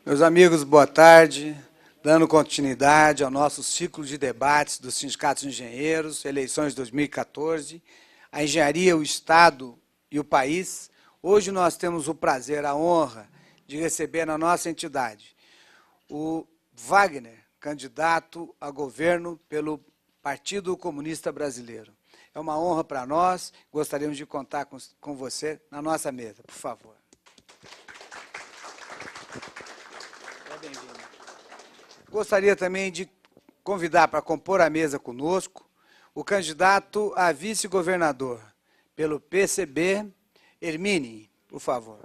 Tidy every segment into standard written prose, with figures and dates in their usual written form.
Meus amigos, boa tarde. Dando continuidade ao nosso ciclo de debates dos sindicatos de engenheiros, eleições 2014, a engenharia, o Estado e o país. Hoje nós temos o prazer, a honra de receber na nossa entidade o Wagner, candidato a governo pelo Partido Comunista Brasileiro. É uma honra para nós, gostaríamos de contar com você na nossa mesa, por favor. Gostaria também de convidar para compor a mesa conosco o candidato a vice-governador pelo PCB, Hermine, por favor.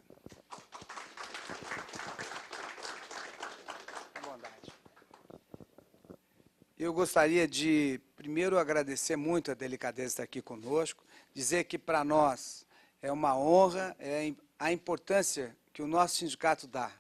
Eu gostaria de, primeiro, agradecer muito a delicadeza de estar aqui conosco, dizer que, para nós, é uma honra, a importância que o nosso sindicato dá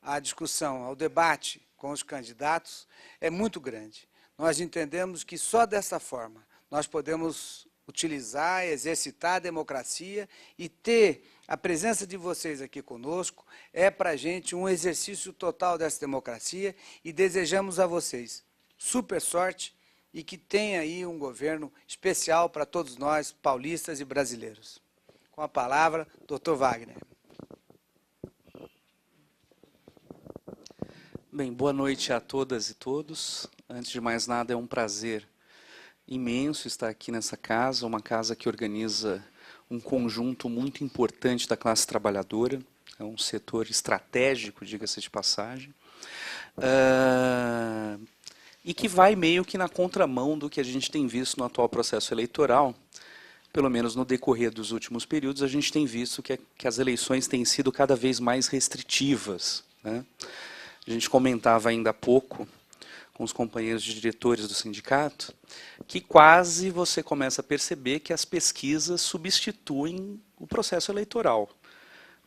à discussão, ao debate com os candidatos, é muito grande. Nós entendemos que só dessa forma nós podemos utilizar, exercitar a democracia e ter a presença de vocês aqui conosco é para a gente um exercício total dessa democracia e desejamos a vocês super sorte e que tenha aí um governo especial para todos nós, paulistas e brasileiros. Com a palavra, doutor Wagner. Bem, boa noite a todas e todos. Antes de mais nada, é um prazer imenso estar aqui nessa casa, uma casa que organiza um conjunto muito importante da classe trabalhadora, é um setor estratégico, diga-se de passagem, e que vai meio que na contramão do que a gente tem visto no atual processo eleitoral. Pelo menos no decorrer dos últimos períodos, a gente tem visto que as eleições têm sido cada vez mais restritivas, né? A gente comentava ainda há pouco com os companheiros de diretores do sindicato que quase você começa a perceber que as pesquisas substituem o processo eleitoral.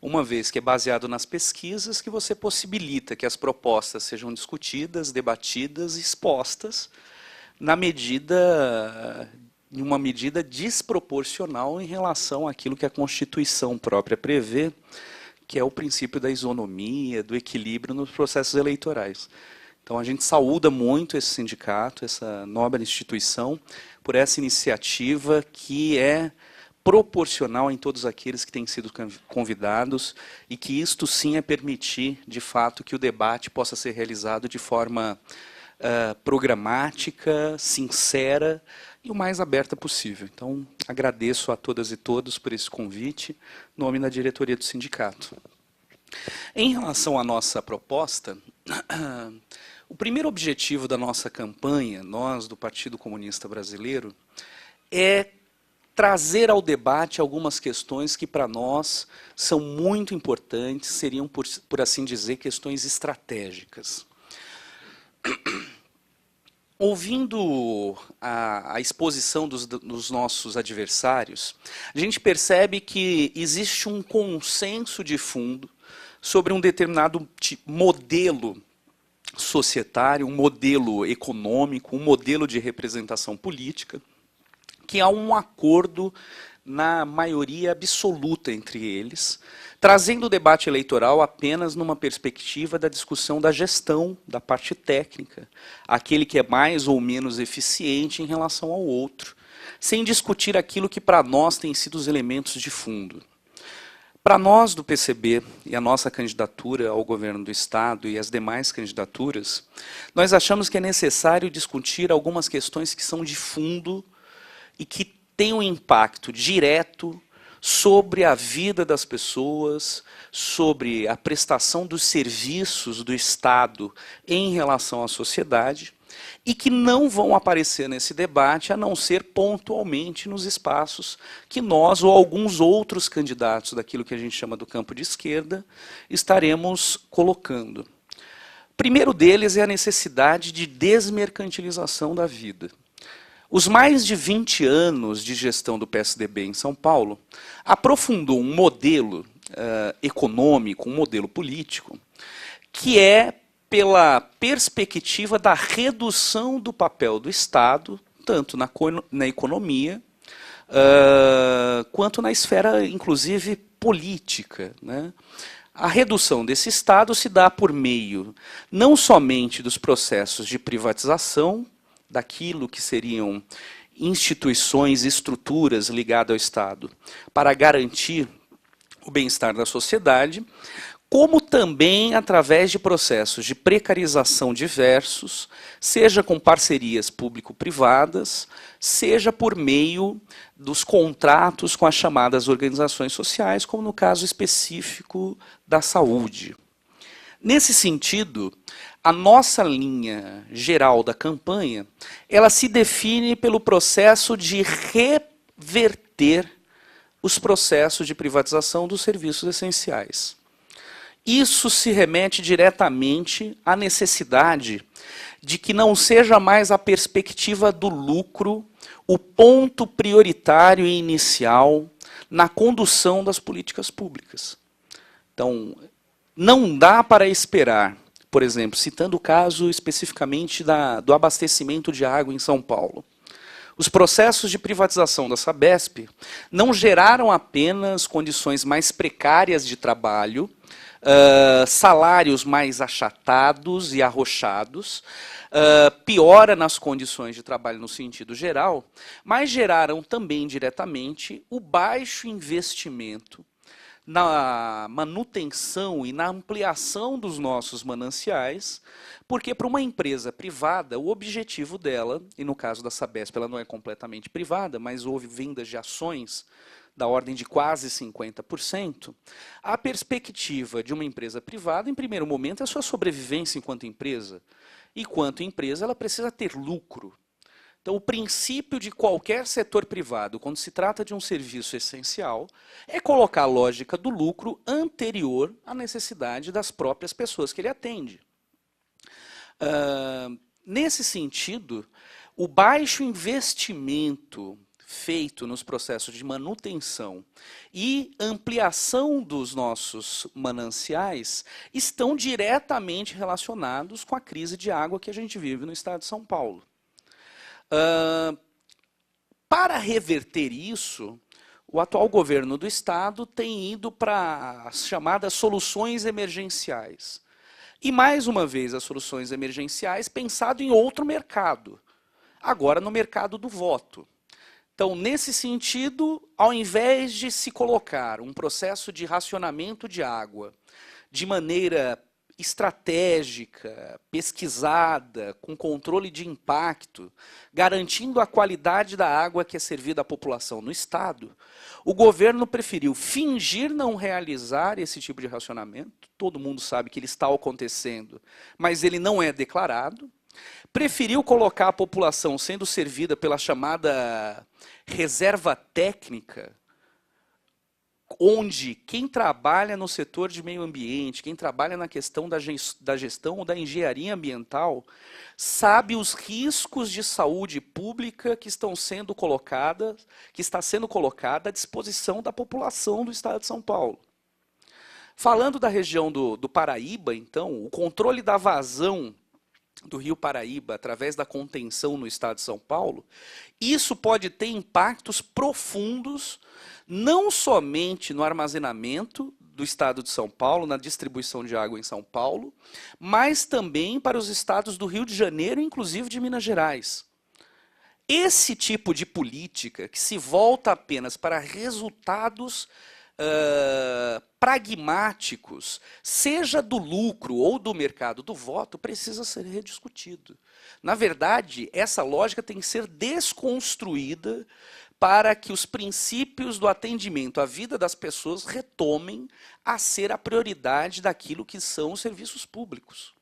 Uma vez que é baseado nas pesquisas que você possibilita que as propostas sejam discutidas, debatidas e expostas em uma medida desproporcional em relação àquilo que a Constituição própria prevê, que é o princípio da isonomia, do equilíbrio nos processos eleitorais. Então, a gente saúda muito esse sindicato, essa nobre instituição, por essa iniciativa que é proporcional em todos aqueles que têm sido convidados e que isto sim é permitir, de fato, que o debate possa ser realizado de forma programática, sincera e o mais aberta possível. Então, agradeço a todas e todos por esse convite, em nome da diretoria do sindicato. Em relação à nossa proposta, o primeiro objetivo da nossa campanha, nós do Partido Comunista Brasileiro, é trazer ao debate algumas questões que para nós são muito importantes, seriam, por assim dizer, questões estratégicas. Ouvindo a exposição dos nossos adversários, a gente percebe que existe um consenso de fundo sobre um determinado modelo societário, um modelo econômico, um modelo de representação política, que há um acordo na maioria absoluta entre eles, trazendo o debate eleitoral apenas numa perspectiva da discussão da gestão, da parte técnica, aquele que é mais ou menos eficiente em relação ao outro, sem discutir aquilo que para nós tem sido os elementos de fundo. Para nós do PCB e a nossa candidatura ao governo do Estado e as demais candidaturas, nós achamos que é necessário discutir algumas questões que são de fundo e que têm um impacto direto sobre a vida das pessoas, sobre a prestação dos serviços do Estado em relação à sociedade, e que não vão aparecer nesse debate a não ser pontualmente nos espaços que nós ou alguns outros candidatos daquilo que a gente chama do campo de esquerda estaremos colocando. O primeiro deles é a necessidade de desmercantilização da vida. Os mais de 20 anos de gestão do PSDB em São Paulo aprofundou um modelo econômico, um modelo político, que é pela perspectiva da redução do papel do Estado, tanto na economia, quanto na esfera, inclusive, política, né? A redução desse Estado se dá por meio não somente dos processos de privatização, daquilo que seriam instituições, estruturas ligadas ao Estado, para garantir o bem-estar da sociedade, como também através de processos de precarização diversos, seja com parcerias público-privadas, seja por meio dos contratos com as chamadas organizações sociais, como no caso específico da saúde. Nesse sentido, a nossa linha geral da campanha, ela se define pelo processo de reverter os processos de privatização dos serviços essenciais. Isso se remete diretamente à necessidade de que não seja mais a perspectiva do lucro o ponto prioritário e inicial na condução das políticas públicas. Então, não dá para esperar, por exemplo, citando o caso especificamente do abastecimento de água em São Paulo. Os processos de privatização da Sabesp não geraram apenas condições mais precárias de trabalho, salários mais achatados e arrochados, piora nas condições de trabalho no sentido geral, mas geraram também diretamente o baixo investimento na manutenção e na ampliação dos nossos mananciais, porque para uma empresa privada, o objetivo dela, e no caso da Sabesp ela não é completamente privada, mas houve vendas de ações da ordem de quase 50%, a perspectiva de uma empresa privada, em primeiro momento, é a sua sobrevivência enquanto empresa. E quanto empresa, ela precisa ter lucro. Então, o princípio de qualquer setor privado, quando se trata de um serviço essencial, é colocar a lógica do lucro anterior à necessidade das próprias pessoas que ele atende. Nesse sentido, o baixo investimento feito nos processos de manutenção e ampliação dos nossos mananciais estão diretamente relacionados com a crise de água que a gente vive no estado de São Paulo. Para reverter isso, o atual governo do estado tem ido para as chamadas soluções emergenciais. E, mais uma vez, as soluções emergenciais pensado em outro mercado, agora no mercado do voto. Então, nesse sentido, ao invés de se colocar um processo de racionamento de água de maneira estratégica, pesquisada, com controle de impacto, garantindo a qualidade da água que é servida à população no estado, o governo preferiu fingir não realizar esse tipo de racionamento. Todo mundo sabe que ele está acontecendo, mas ele não é declarado. Preferiu colocar a população sendo servida pela chamada reserva técnica, onde quem trabalha no setor de meio ambiente, quem trabalha na questão da gestão ou da engenharia ambiental, sabe os riscos de saúde pública que está sendo colocada à disposição da população do estado de São Paulo. Falando da região do Paraíba, então, o controle da vazão do Rio Paraíba, através da contenção no estado de São Paulo, isso pode ter impactos profundos, não somente no armazenamento do estado de São Paulo, na distribuição de água em São Paulo, mas também para os estados do Rio de Janeiro, inclusive de Minas Gerais. Esse tipo de política, que se volta apenas para resultados pragmáticos, seja do lucro ou do mercado do voto, precisa ser rediscutido. Na verdade, essa lógica tem que ser desconstruída para que os princípios do atendimento à vida das pessoas retomem a ser a prioridade daquilo que são os serviços públicos.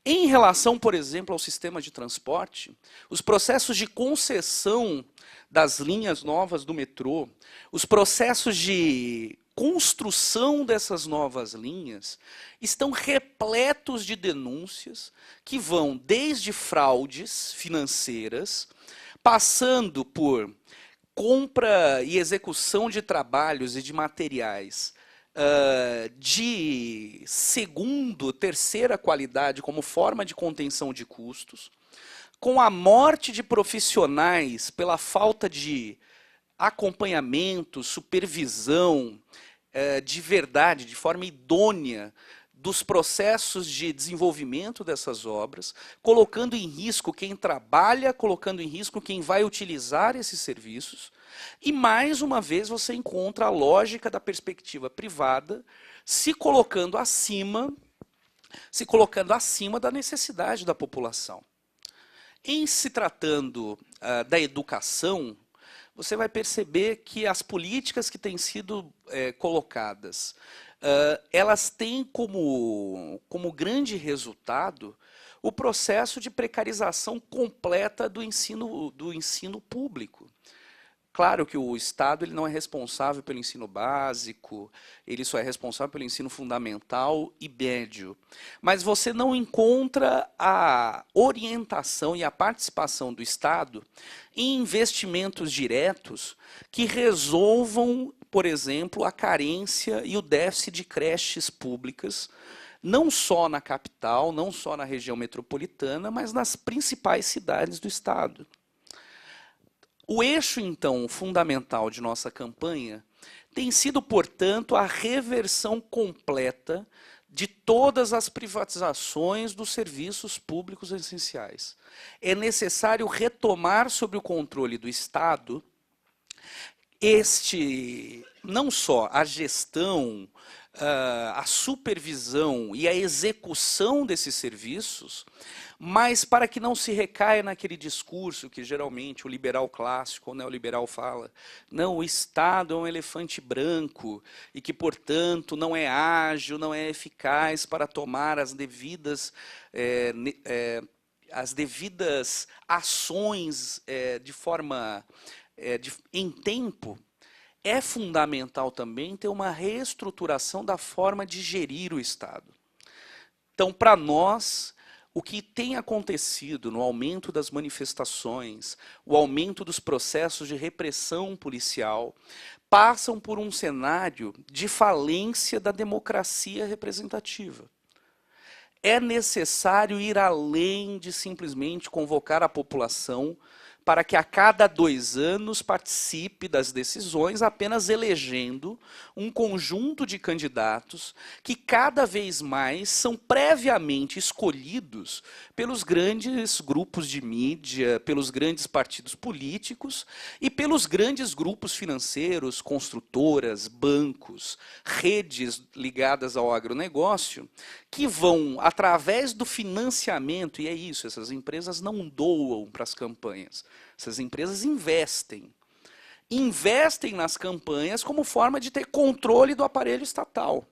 Em relação, por exemplo, ao sistema de transporte, os processos de concessão das linhas novas do metrô, os processos de construção dessas novas linhas estão repletos de denúncias que vão desde fraudes financeiras, passando por compra e execução de trabalhos e de materiais de segunda, terceira qualidade como forma de contenção de custos, com a morte de profissionais pela falta de acompanhamento, supervisão de verdade, de forma idônea, dos processos de desenvolvimento dessas obras, colocando em risco quem trabalha, colocando em risco quem vai utilizar esses serviços. E, mais uma vez, você encontra a lógica da perspectiva privada se colocando acima da necessidade da população. Em se tratando da educação, você vai perceber que as políticas que têm sido colocadas, elas têm como grande resultado o processo de precarização completa do ensino público. Claro que o Estado ele não é responsável pelo ensino básico, ele só é responsável pelo ensino fundamental e médio. Mas você não encontra a orientação e a participação do Estado em investimentos diretos que resolvam, por exemplo, a carência e o déficit de creches públicas, não só na capital, não só na região metropolitana, mas nas principais cidades do Estado. O eixo, então, fundamental de nossa campanha tem sido, portanto, a reversão completa de todas as privatizações dos serviços públicos essenciais. É necessário retomar sob o controle do Estado não só a gestão, a supervisão e a execução desses serviços, mas para que não se recaia naquele discurso que geralmente o liberal clássico, o neoliberal fala, não, o Estado é um elefante branco e que, portanto, não é ágil, não é eficaz para tomar as devidas ações em tempo. É fundamental também ter uma reestruturação da forma de gerir o Estado. Então, para nós, o que tem acontecido no aumento das manifestações, o aumento dos processos de repressão policial, passam por um cenário de falência da democracia representativa. É necessário ir além de simplesmente convocar a população para que a cada 2 anos participe das decisões, apenas elegendo um conjunto de candidatos que cada vez mais são previamente escolhidos pelos grandes grupos de mídia, pelos grandes partidos políticos e pelos grandes grupos financeiros, construtoras, bancos, redes ligadas ao agronegócio, que vão, através do financiamento, e é isso, essas empresas não doam para as campanhas, essas empresas investem nas campanhas como forma de ter controle do aparelho estatal.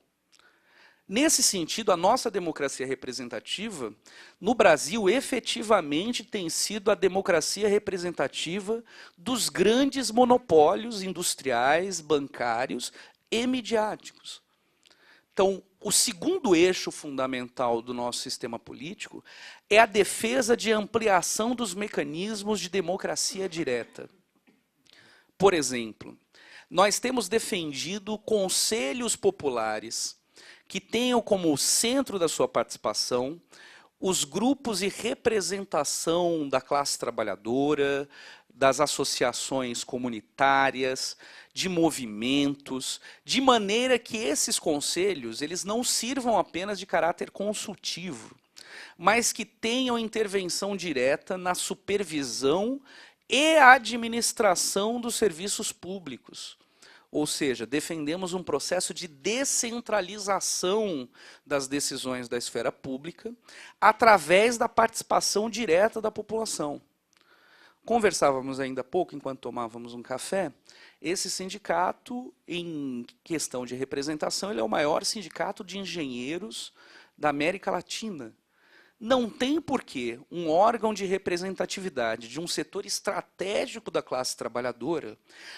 Nesse sentido, a nossa democracia representativa, no Brasil, efetivamente tem sido a democracia representativa dos grandes monopólios industriais, bancários e midiáticos. Então, o segundo eixo fundamental do nosso sistema político é a defesa de ampliação dos mecanismos de democracia direta. Por exemplo, nós temos defendido conselhos populares que tenham como centro da sua participação os grupos e representação da classe trabalhadora, das associações comunitárias, de movimentos, de maneira que esses conselhos eles não sirvam apenas de caráter consultivo, mas que tenham intervenção direta na supervisão e administração dos serviços públicos. Ou seja, defendemos um processo de descentralização das decisões da esfera pública através da participação direta da população. Conversávamos ainda há pouco, enquanto tomávamos um café, esse sindicato, em questão de representação, ele é o maior sindicato de engenheiros da América Latina. Não tem porquê um órgão de representatividade de um setor estratégico da classe trabalhadora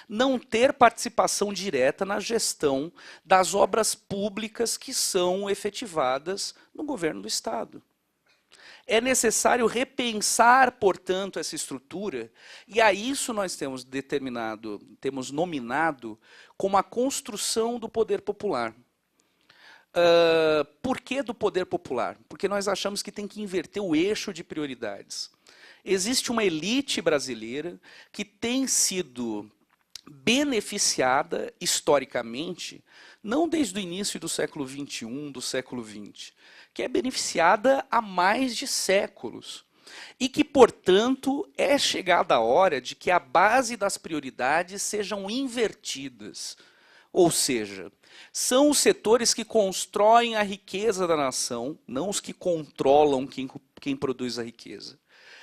não ter participação direta na gestão das obras públicas que são efetivadas no governo do Estado. É necessário repensar, portanto, essa estrutura, e a isso nós temos nominado como a construção do poder popular. Por que do poder popular? Porque nós achamos que tem que inverter o eixo de prioridades. Existe uma elite brasileira que tem sido beneficiada historicamente, não desde o início do século XXI, do século XX, que é beneficiada há mais de séculos. E que, portanto, é chegada a hora de que a base das prioridades sejam invertidas. Ou seja, são os setores que constroem a riqueza da nação, não os que controlam quem produz a riqueza.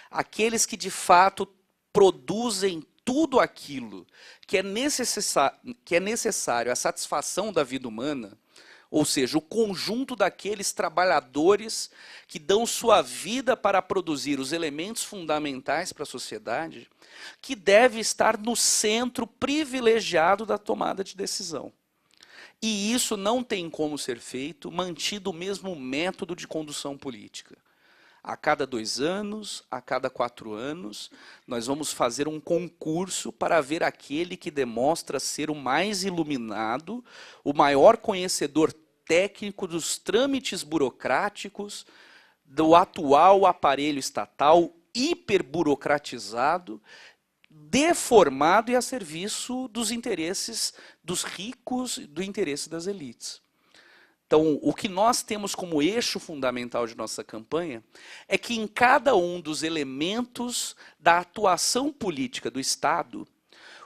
Aqueles que, de fato, produzem tudo aquilo que é necessário à satisfação da vida humana, ou seja, o conjunto daqueles trabalhadores que dão sua vida para produzir os elementos fundamentais para a sociedade, que deve estar no centro privilegiado da tomada de decisão. E isso não tem como ser feito mantido o mesmo método de condução política. A cada 2 anos, a cada 4 anos, nós vamos fazer um concurso para ver aquele que demonstra ser o mais iluminado, o maior conhecedor técnico dos trâmites burocráticos do atual aparelho estatal hiperburocratizado, deformado e a serviço dos interesses dos ricos e do interesse das elites. Então, o que nós temos como eixo fundamental de nossa campanha é que em cada um dos elementos da atuação política do Estado,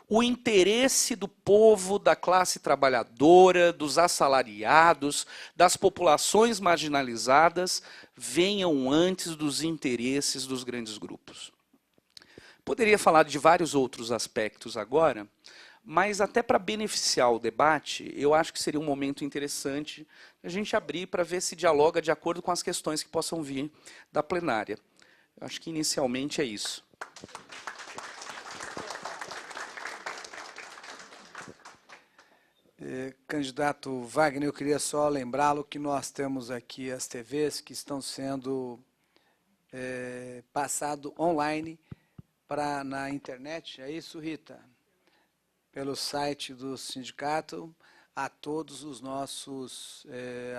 o interesse do povo, da classe trabalhadora, dos assalariados, das populações marginalizadas, venham antes dos interesses dos grandes grupos. Poderia falar de vários outros aspectos agora, mas até para beneficiar o debate, eu acho que seria um momento interessante a gente abrir para ver se dialoga de acordo com as questões que possam vir da plenária. Eu acho que inicialmente é isso. Candidato Wagner, eu queria só lembrá-lo que nós temos aqui as TVs que estão sendo passado online na internet, é isso, Rita? Pelo site do sindicato, a todos os nossos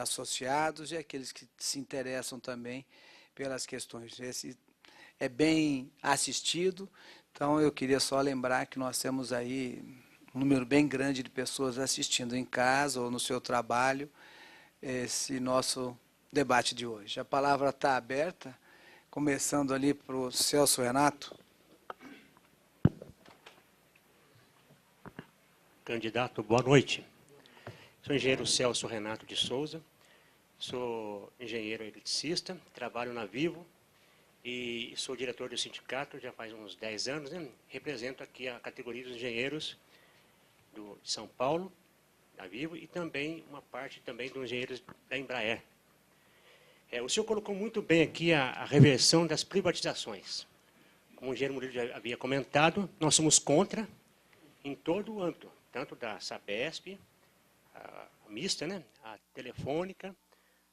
associados e aqueles que se interessam também pelas questões. Esse é bem assistido, então eu queria só lembrar que nós temos aí um número bem grande de pessoas assistindo em casa ou no seu trabalho esse nosso debate de hoje. A palavra está aberta, começando ali para o Celso Renato. Candidato, boa noite. Sou engenheiro Celso Renato de Souza, sou engenheiro eletricista, trabalho na Vivo e sou diretor do sindicato já faz uns 10 anos, né? Represento aqui a categoria dos engenheiros de São Paulo, da Vivo, e também uma parte também dos engenheiros da Embraer. O senhor colocou muito bem aqui a reversão das privatizações. Como o engenheiro Murilo já havia comentado, nós somos contra em todo o âmbito, tanto da Sabesp, a mista, né, a telefônica,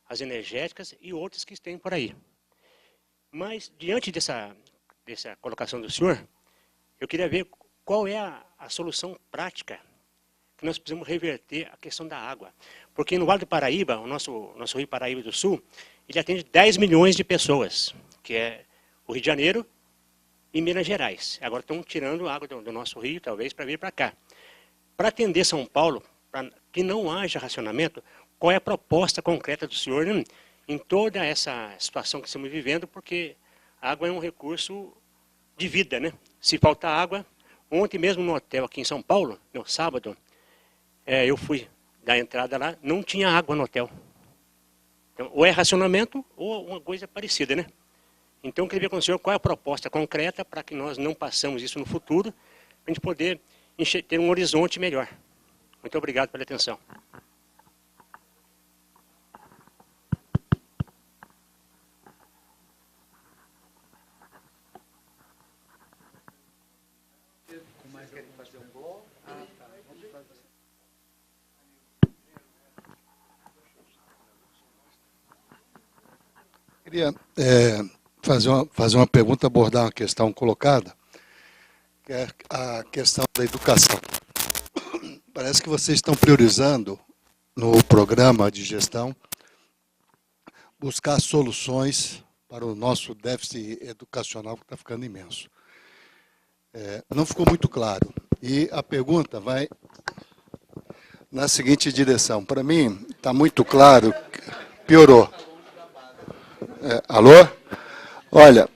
as energéticas e outras que tem por aí. Mas, diante dessa colocação do senhor, eu queria ver qual é a solução prática que nós precisamos reverter a questão da água. Porque no Vale do Paraíba, o nosso Rio Paraíba do Sul, ele atende 10 milhões de pessoas, que é o Rio de Janeiro e Minas Gerais. Agora estão tirando água do nosso rio, talvez, para vir para cá. Para atender São Paulo, para que não haja racionamento, qual é a proposta concreta do senhor em toda essa situação que estamos vivendo, porque a água é um recurso de vida, né? Se faltar água, ontem mesmo no hotel aqui em São Paulo, no sábado, eu fui dar entrada lá, não tinha água no hotel. Então, ou é racionamento ou uma coisa parecida, né? Então, eu queria ver com o senhor qual é a proposta concreta para que nós não passemos isso no futuro, para a gente poder ter um horizonte melhor. Muito obrigado pela atenção. Queria fazer uma pergunta, abordar uma questão colocada, que é a questão da educação. Parece que vocês estão priorizando, no programa de gestão, buscar soluções para o nosso déficit educacional, que está ficando imenso. Não ficou muito claro E a pergunta vai na seguinte direção. Para mim, está muito claro, piorou. Alô? Olha,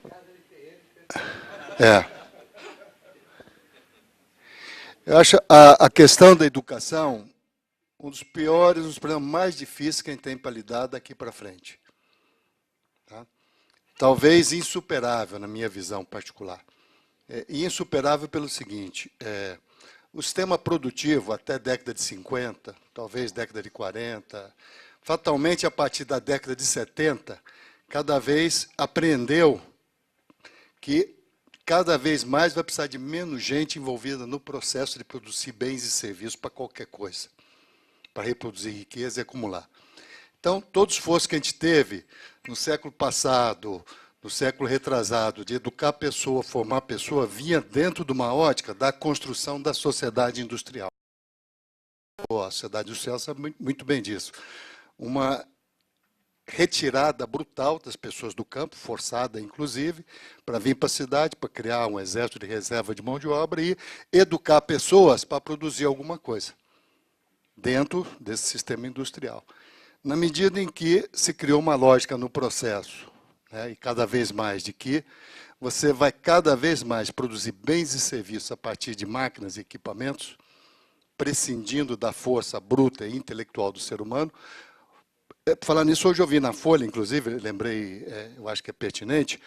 eu acho a questão da educação um dos piores, um dos problemas mais difíceis que a gente tem para lidar daqui para frente. Tá? Talvez insuperável, na minha visão particular. E insuperável pelo seguinte, o sistema produtivo até a década de 50, talvez década de 40, fatalmente a partir da década de 70, cada vez aprendeu que cada vez mais vai precisar de menos gente envolvida no processo de produzir bens e serviços para qualquer coisa, para reproduzir riqueza e acumular. Então, todo o esforço que a gente teve no século passado, no século retrasado, de educar a pessoa, formar a pessoa, vinha dentro de uma ótica da construção da sociedade industrial. A sociedade industrial sabe muito bem disso. Uma retirada brutal das pessoas do campo, forçada inclusive, para vir para a cidade, para criar um exército de reserva de mão de obra e educar pessoas para produzir alguma coisa dentro desse sistema industrial. Na medida em que se criou uma lógica no processo, né, e cada vez mais de que você vai cada vez mais produzir bens e serviços a partir de máquinas e equipamentos, prescindindo da força bruta e intelectual do ser humano. Falar nisso, hoje eu vi na Folha, inclusive, lembrei, eu acho que é pertinente,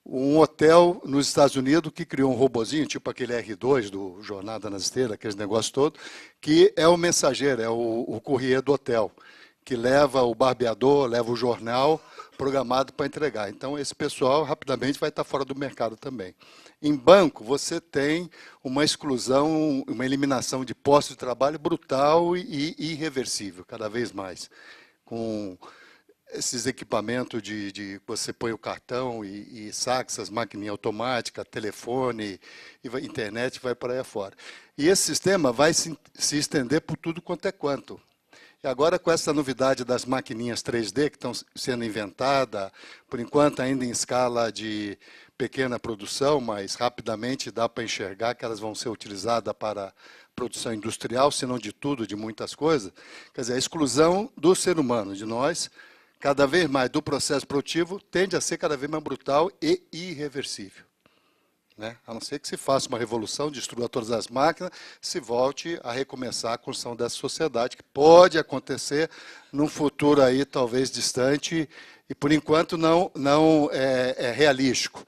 um hotel nos Estados Unidos que criou um robozinho, tipo aquele R2 do Jornada nas Esteiras, aqueles negócios todos, que é o mensageiro, é o courrier do hotel, que leva o barbeador, leva o jornal programado para entregar. Então, esse pessoal rapidamente vai estar fora do mercado também. Em banco, você tem uma exclusão, uma eliminação de postos de trabalho brutal e irreversível, cada vez mais. Com esses equipamentos de você põe o cartão e saca essas maquininhas automáticas, telefone, internet, vai para aí afora. E esse sistema vai se estender por tudo quanto é quanto. E agora, com essa novidade das maquininhas 3D que estão sendo inventadas, por enquanto ainda em escala de pequena produção, mas rapidamente dá para enxergar que elas vão ser utilizadas para produção industrial, se não de tudo, de muitas coisas. Quer dizer, a exclusão do ser humano, de nós, cada vez mais do processo produtivo, tende a ser cada vez mais brutal e irreversível. Né? A não ser que se faça uma revolução, destrua todas as máquinas, se volte a recomeçar a construção dessa sociedade, que pode acontecer num futuro aí talvez distante, e por enquanto não é realístico.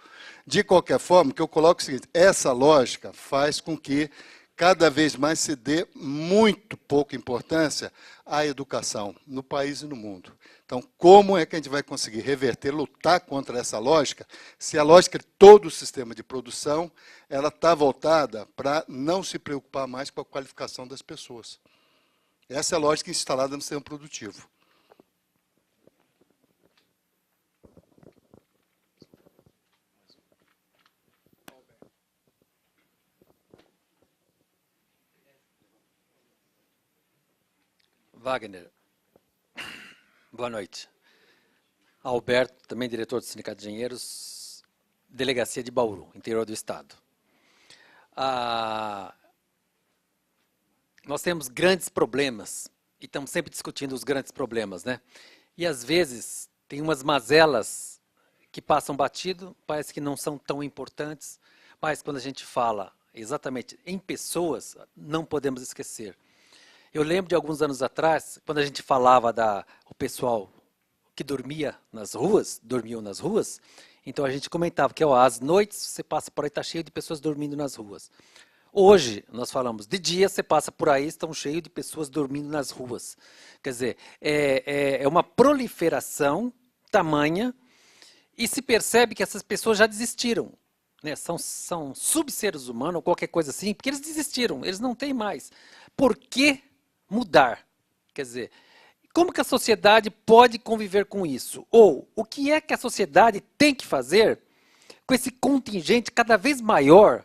De qualquer forma, o que eu coloco é o seguinte, essa lógica faz com que cada vez mais se dê muito pouca importância à educação, no país e no mundo. Então, como é que a gente vai conseguir reverter, lutar contra essa lógica, se a lógica de todo o sistema de produção ela está voltada para não se preocupar mais com a qualificação das pessoas? Essa é a lógica instalada no sistema produtivo. Wagner, boa noite. Alberto, também diretor do Sindicato de Engenheiros, Delegacia de Bauru, interior do Estado. Nós temos grandes problemas, e estamos sempre discutindo os grandes problemas, né? E, às vezes, tem umas mazelas que passam batido, parece que não são tão importantes, mas quando a gente fala exatamente em pessoas, não podemos esquecer. Eu lembro de alguns anos atrás, quando a gente falava o pessoal que dormiam nas ruas, então a gente comentava que às noites você passa por aí, está cheio de pessoas dormindo nas ruas. Hoje, nós falamos, de dia você passa por aí, estão cheios de pessoas dormindo nas ruas. Quer dizer, é uma proliferação tamanha e se percebe que essas pessoas já desistiram. Né? São subseres humanos ou qualquer coisa assim, porque eles desistiram, eles não têm mais. Por que mudar? Quer dizer, como que a sociedade pode conviver com isso? Ou o que é que a sociedade tem que fazer com esse contingente cada vez maior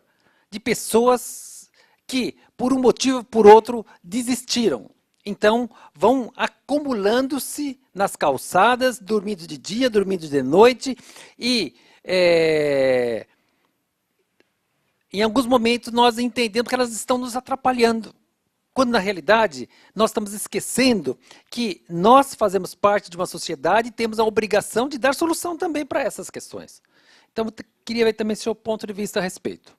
de pessoas que, por um motivo ou por outro, desistiram? Então, vão acumulando-se nas calçadas, dormindo de dia, dormindo de noite, e em alguns momentos nós entendemos que elas estão nos atrapalhando. Quando, na realidade, nós estamos esquecendo que nós fazemos parte de uma sociedade e temos a obrigação de dar solução também para essas questões. Então, eu queria ver também seu ponto de vista a respeito.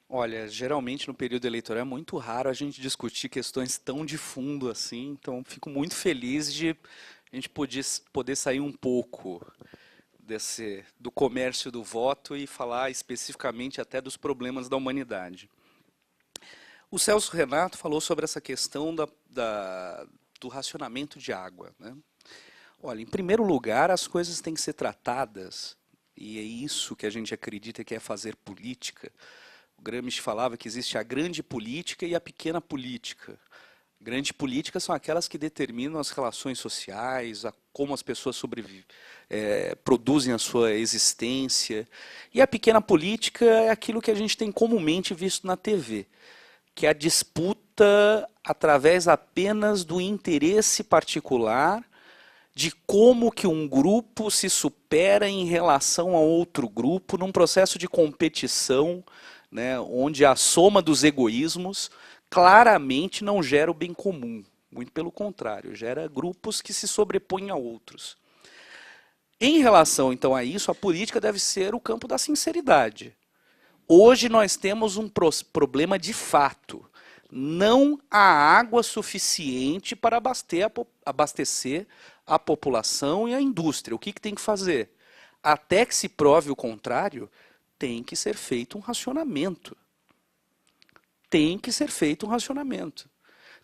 Olha, geralmente no período eleitoral é muito raro a gente discutir questões tão de fundo assim, então fico muito feliz de a gente poder sair um pouco do comércio do voto e falar especificamente até dos problemas da humanidade. O Celso Renato falou sobre essa questão do racionamento de água, né? Olha, em primeiro lugar, as coisas têm que ser tratadas, e é isso que a gente acredita que é fazer política. O Gramsci falava que existe a grande política e a pequena política. Grande política são aquelas que determinam as relações sociais, como as pessoas produzem a sua existência. E a pequena política é aquilo que a gente tem comumente visto na TV, que é a disputa através apenas do interesse particular de como que um grupo se supera em relação a outro grupo num processo de competição, né, onde a soma dos egoísmos claramente não gera o bem comum. Muito pelo contrário, gera grupos que se sobrepõem a outros. Em relação, então, a isso, a política deve ser o campo da sinceridade. Hoje nós temos um problema de fato. Não há água suficiente para abastecer a população e a indústria. O que tem que fazer? Até que se prove o contrário, tem que ser feito um racionamento. Tem que ser feito um racionamento.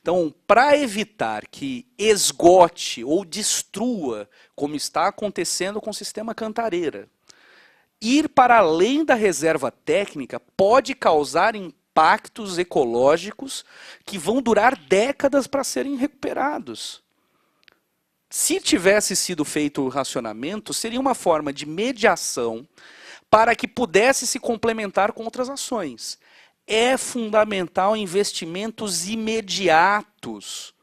Então, para evitar que esgote ou destrua, como está acontecendo com o sistema Cantareira, ir para além da reserva técnica pode causar impactos ecológicos que vão durar décadas para serem recuperados. Se tivesse sido feito o racionamento, seria uma forma de mediação para que pudesse se complementar com outras ações. É fundamental investimentos imediatos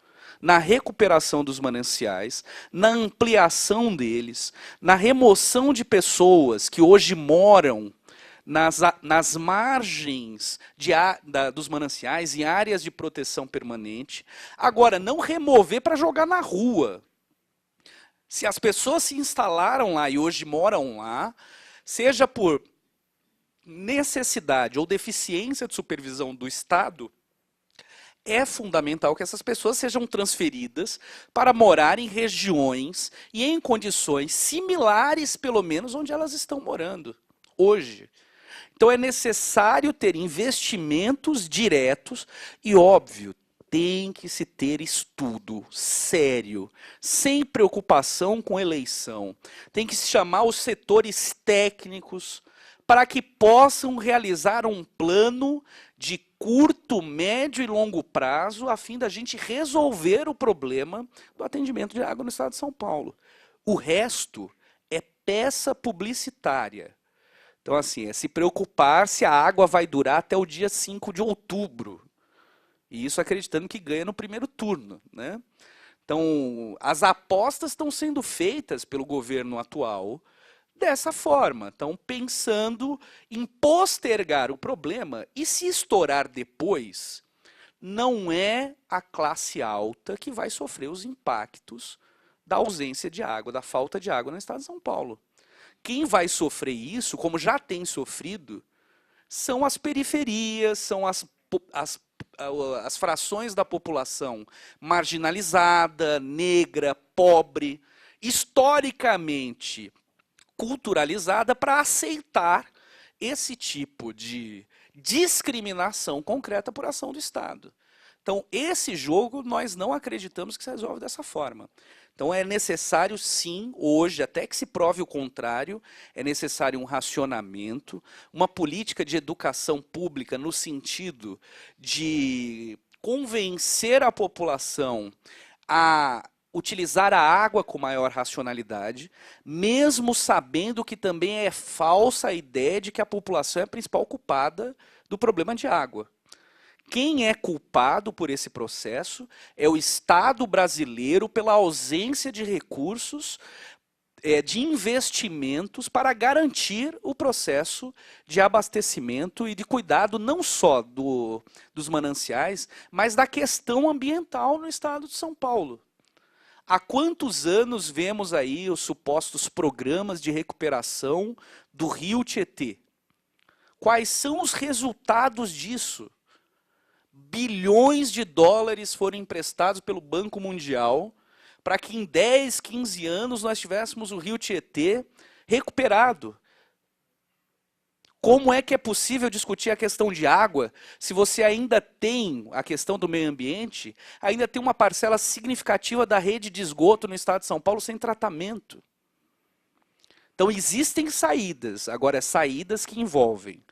na recuperação dos mananciais, na ampliação deles, na remoção de pessoas que hoje moram nas margens dos mananciais, em áreas de proteção permanente. Agora, não remover para jogar na rua. Se as pessoas se instalaram lá e hoje moram lá, seja por necessidade ou deficiência de supervisão do Estado, é fundamental que essas pessoas sejam transferidas para morar em regiões e em condições similares, pelo menos, onde elas estão morando hoje. Então é necessário ter investimentos diretos e, óbvio, tem que se ter estudo sério, sem preocupação com eleição. Tem que se chamar os setores técnicos para que possam realizar um plano de curto, médio e longo prazo, a fim da gente resolver o problema do atendimento de água no estado de São Paulo. O resto é peça publicitária. Então, assim, é se preocupar se a água vai durar até o dia 5 de outubro. E isso acreditando que ganha no primeiro turno, né? Então, as apostas estão sendo feitas pelo governo atual dessa forma. Estão pensando em postergar o problema e, se estourar depois, não é a classe alta que vai sofrer os impactos da ausência de água, da falta de água no estado de São Paulo. Quem vai sofrer isso, como já tem sofrido, são as periferias, são as frações da população marginalizada, negra, pobre, historicamente culturalizada para aceitar esse tipo de discriminação concreta por ação do Estado. Então, esse jogo nós não acreditamos que se resolve dessa forma. Então, é necessário, sim, hoje, até que se prove o contrário, é necessário um racionamento, uma política de educação pública no sentido de convencer a população a utilizar a água com maior racionalidade, mesmo sabendo que também é falsa a ideia de que a população é a principal culpada do problema de água. Quem é culpado por esse processo é o Estado brasileiro pela ausência de recursos, de investimentos para garantir o processo de abastecimento e de cuidado não só dos mananciais, mas da questão ambiental no estado de São Paulo. Há quantos anos vemos aí os supostos programas de recuperação do Rio Tietê? Quais são os resultados disso? Bilhões de dólares foram emprestados pelo Banco Mundial para que em 10, 15 anos nós tivéssemos o Rio Tietê recuperado. Como é que é possível discutir a questão de água se você ainda tem a questão do meio ambiente, ainda tem uma parcela significativa da rede de esgoto no estado de São Paulo sem tratamento? Então existem saídas, agora saídas que envolvem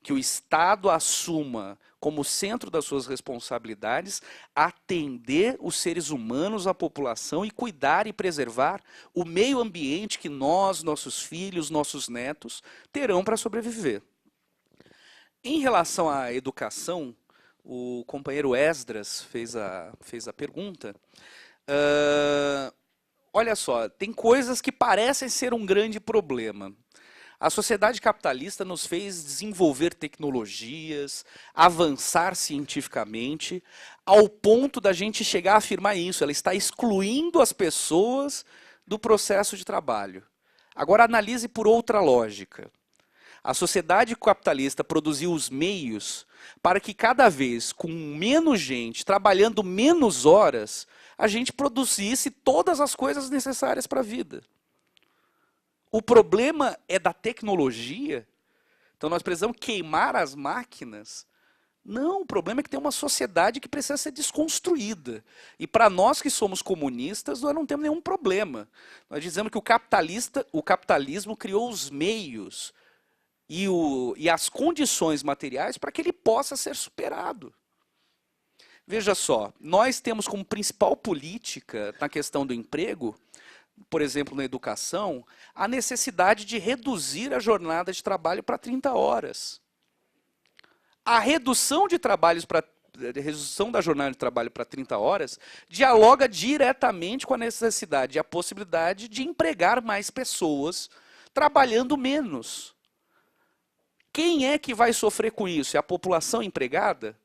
que o Estado assuma como centro das suas responsabilidades atender os seres humanos, a população e cuidar e preservar o meio ambiente que nós, nossos filhos, nossos netos terão para sobreviver. Em relação à educação, o companheiro Esdras fez a pergunta. Olha só, tem coisas que parecem ser um grande problema. A sociedade capitalista nos fez desenvolver tecnologias, avançar cientificamente, ao ponto da gente chegar a afirmar isso. Ela está excluindo as pessoas do processo de trabalho. Agora analise por outra lógica. A sociedade capitalista produziu os meios para que cada vez, com menos gente, trabalhando menos horas, a gente produzisse todas as coisas necessárias para a vida. O problema é da tecnologia? Então nós precisamos queimar as máquinas? Não, o problema é que tem uma sociedade que precisa ser desconstruída. E para nós que somos comunistas, nós não temos nenhum problema. Nós dizemos que o capitalismo criou os meios e as condições materiais para que ele possa ser superado. Veja só, nós temos como principal política na questão do emprego, por exemplo, na educação, a necessidade de reduzir a jornada de trabalho para 30 horas. A redução da jornada de trabalho para 30 horas dialoga diretamente com a necessidade e a possibilidade de empregar mais pessoas trabalhando menos. Quem é que vai sofrer com isso? É a população empregada?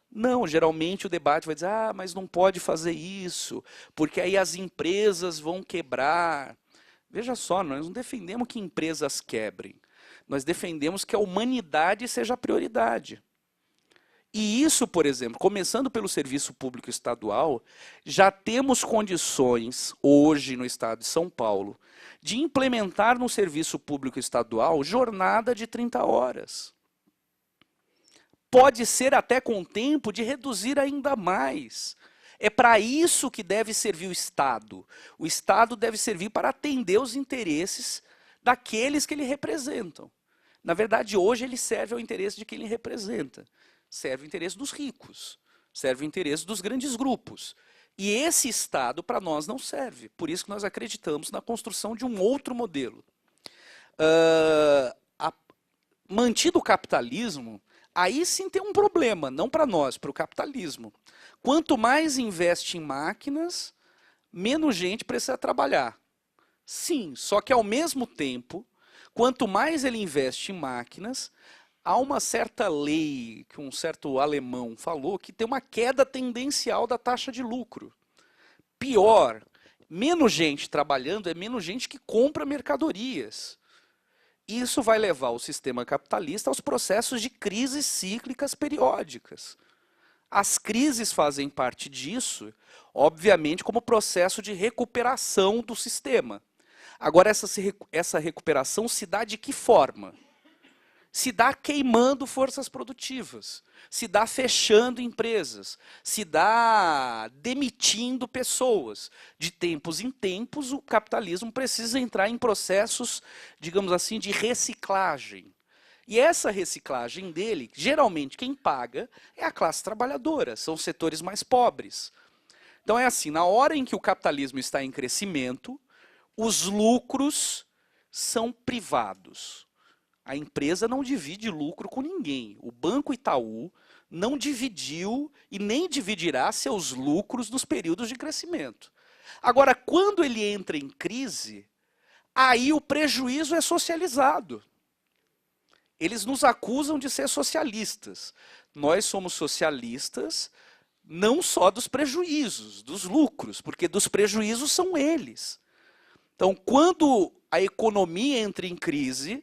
Não, geralmente o debate vai dizer, mas não pode fazer isso, porque aí as empresas vão quebrar. Veja só, nós não defendemos que empresas quebrem, nós defendemos que a humanidade seja a prioridade. E isso, por exemplo, começando pelo serviço público estadual, já temos condições, hoje no estado de São Paulo, de implementar no serviço público estadual jornada de 30 horas. Pode ser até com o tempo de reduzir ainda mais. É para isso que deve servir o Estado. O Estado deve servir para atender os interesses daqueles que ele representam. Na verdade, hoje ele serve ao interesse de quem ele representa. Serve ao interesse dos ricos, serve ao interesse dos grandes grupos. E esse Estado, para nós, não serve. Por isso que nós acreditamos na construção de um outro modelo. Mantido o capitalismo, aí sim tem um problema, não para nós, para o capitalismo. Quanto mais investe em máquinas, menos gente precisa trabalhar. Sim, só que ao mesmo tempo, quanto mais ele investe em máquinas, há uma certa lei que um certo alemão falou que tem uma queda tendencial da taxa de lucro. Pior, menos gente trabalhando é menos gente que compra mercadorias. Isso vai levar o sistema capitalista aos processos de crises cíclicas periódicas. As crises fazem parte disso, obviamente, como processo de recuperação do sistema. Agora, essa recuperação se dá de que forma? Se dá queimando forças produtivas, se dá fechando empresas, se dá demitindo pessoas. De tempos em tempos, o capitalismo precisa entrar em processos, digamos assim, de reciclagem. E essa reciclagem dele, geralmente quem paga é a classe trabalhadora, são os setores mais pobres. Então é assim, na hora em que o capitalismo está em crescimento, os lucros são privados. A empresa não divide lucro com ninguém. O Banco Itaú não dividiu e nem dividirá seus lucros nos períodos de crescimento. Agora, quando ele entra em crise, aí o prejuízo é socializado. Eles nos acusam de ser socialistas. Nós somos socialistas não só dos prejuízos, dos lucros, porque dos prejuízos são eles. Então, quando a economia entra em crise,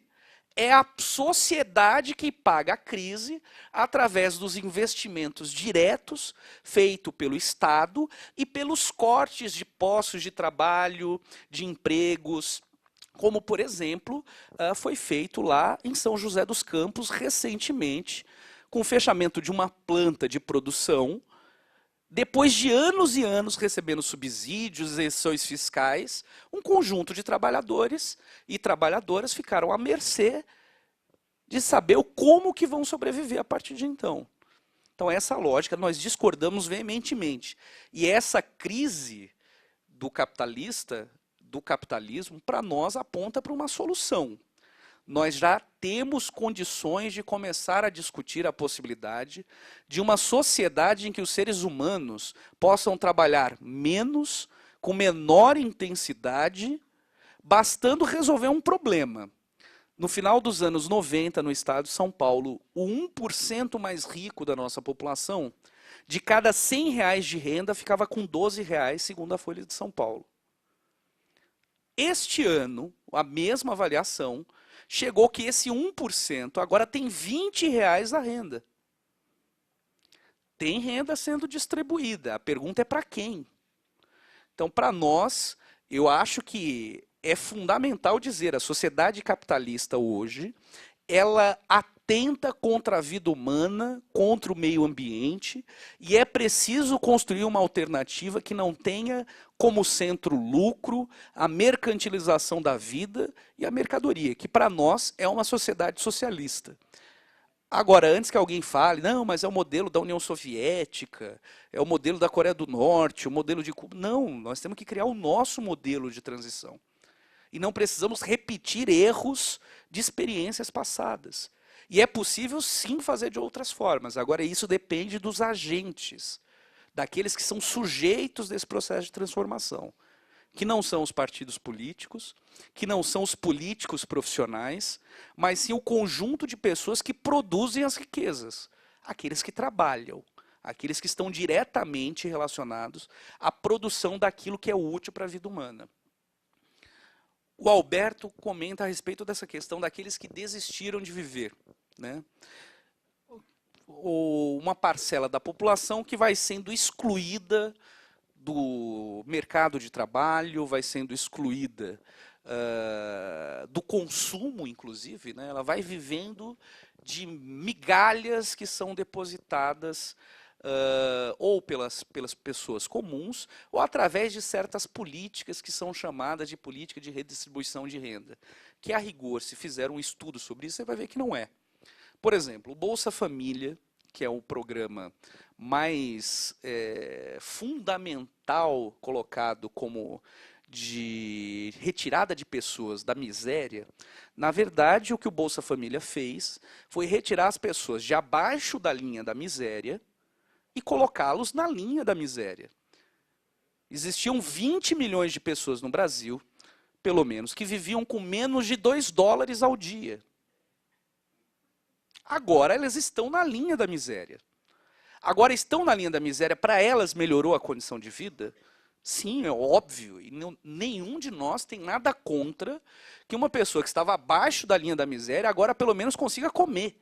é a sociedade que paga a crise através dos investimentos diretos feitos pelo Estado e pelos cortes de postos de trabalho, de empregos, como, por exemplo, foi feito lá em São José dos Campos recentemente, com o fechamento de uma planta de produção, depois de anos e anos recebendo subsídios, isenções fiscais, um conjunto de trabalhadores e trabalhadoras ficaram à mercê de saber como que vão sobreviver a partir de então. Então, essa lógica nós discordamos veementemente. E essa crise do capitalismo, para nós, aponta para uma solução. Nós já temos condições de começar a discutir a possibilidade de uma sociedade em que os seres humanos possam trabalhar menos, com menor intensidade, bastando resolver um problema. No final dos anos 90, no estado de São Paulo, o 1% mais rico da nossa população, de cada R$100 de renda, ficava com R$12, segundo a Folha de São Paulo. Este ano, a mesma avaliação, chegou que esse 1% agora tem R$20 a renda. Tem renda sendo distribuída. A pergunta é para quem? Então, para nós, eu acho que é fundamental dizer, a sociedade capitalista hoje, ela atenta contra a vida humana, contra o meio ambiente, e é preciso construir uma alternativa que não tenha como centro o lucro, a mercantilização da vida e a mercadoria, que para nós é uma sociedade socialista. Agora, antes que alguém fale, não, mas é o modelo da União Soviética, é o modelo da Coreia do Norte, o modelo de Cuba. Não, nós temos que criar o nosso modelo de transição. E não precisamos repetir erros de experiências passadas. E é possível, sim, fazer de outras formas. Agora, isso depende dos agentes, daqueles que são sujeitos desse processo de transformação, que não são os partidos políticos, que não são os políticos profissionais, mas sim o conjunto de pessoas que produzem as riquezas, aqueles que trabalham, aqueles que estão diretamente relacionados à produção daquilo que é útil para a vida humana. O Alberto comenta a respeito dessa questão daqueles que desistiram de viver, né? Ou uma parcela da população que vai sendo excluída do mercado de trabalho, vai sendo excluída do consumo, inclusive, né? Ela vai vivendo de migalhas que são depositadas ou pelas pessoas comuns, ou através de certas políticas que são chamadas de política de redistribuição de renda. Que, a rigor, se fizer um estudo sobre isso, você vai ver que não é. Por exemplo, o Bolsa Família, que é o programa mais fundamental colocado como de retirada de pessoas da miséria, na verdade, o que o Bolsa Família fez foi retirar as pessoas de abaixo da linha da miséria e colocá-los na linha da miséria. Existiam 20 milhões de pessoas no Brasil, pelo menos, que viviam com menos de $2 ao dia. Agora elas estão na linha da miséria. Agora estão na linha da miséria, para elas melhorou a condição de vida? Sim, é óbvio, e nenhum de nós tem nada contra que uma pessoa que estava abaixo da linha da miséria agora pelo menos consiga comer.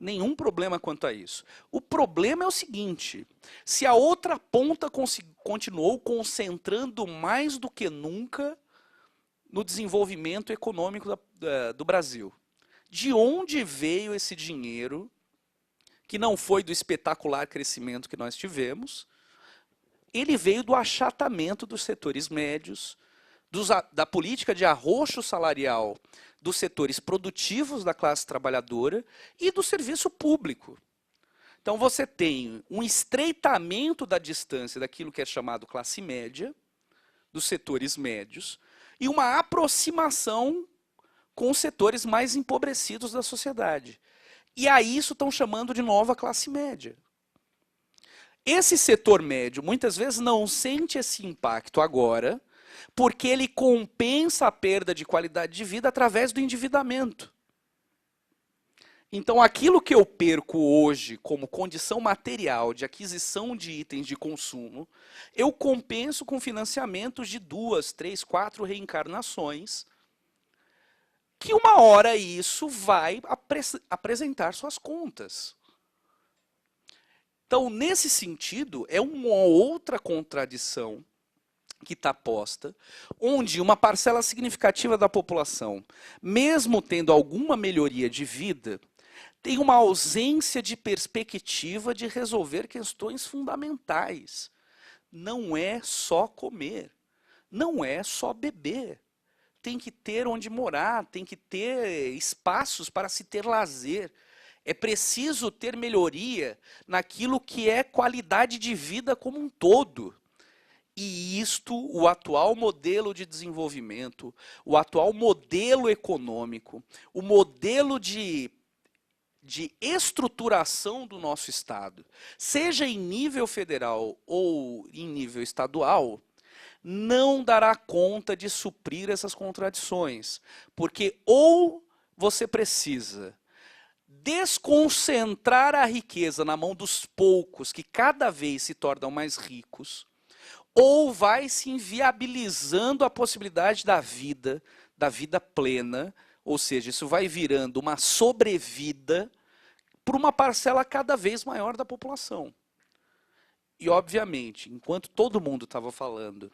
Nenhum problema quanto a isso. O problema é o seguinte, se a outra ponta continuou concentrando mais do que nunca no desenvolvimento econômico do Brasil, de onde veio esse dinheiro, que não foi do espetacular crescimento que nós tivemos, ele veio do achatamento dos setores médios, da política de arroxo salarial dos setores produtivos da classe trabalhadora e do serviço público. Então você tem um estreitamento da distância daquilo que é chamado classe média, dos setores médios, e uma aproximação com os setores mais empobrecidos da sociedade, E a isso estão chamando de nova classe média. Esse setor médio, muitas vezes, não sente esse impacto agora, porque ele compensa a perda de qualidade de vida através do endividamento. Então, aquilo que eu perco hoje como condição material de aquisição de itens de consumo, eu compenso com financiamentos de 2, 3, 4 reencarnações, que uma hora isso vai apresentar suas contas. Então, nesse sentido, é uma outra contradição que está posta, onde uma parcela significativa da população, mesmo tendo alguma melhoria de vida, tem uma ausência de perspectiva de resolver questões fundamentais. Não é só comer, não é só beber. Tem que ter onde morar, tem que ter espaços para se ter lazer. É preciso ter melhoria naquilo que é qualidade de vida como um todo. E isto, o atual modelo de desenvolvimento, o atual modelo econômico, o modelo de estruturação do nosso Estado, seja em nível federal ou em nível estadual, não dará conta de suprir essas contradições. Porque ou você precisa desconcentrar a riqueza na mão dos poucos, que cada vez se tornam mais ricos, ou vai se inviabilizando a possibilidade da vida plena, ou seja, isso vai virando uma sobrevida por uma parcela cada vez maior da população. E, obviamente, enquanto todo mundo estava falando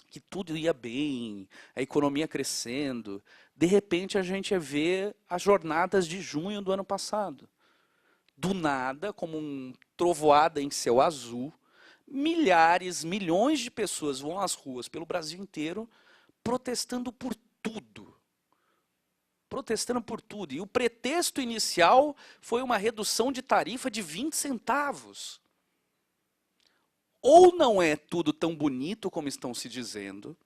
que tudo ia bem, a economia crescendo, de repente a gente vê as jornadas de junho do ano passado. Do nada, como um trovoada em céu azul, milhares, milhões de pessoas vão às ruas pelo Brasil inteiro protestando por tudo. Protestando por tudo. E o pretexto inicial foi uma redução de tarifa de 20 centavos. Ou não é tudo tão bonito como estão se dizendo,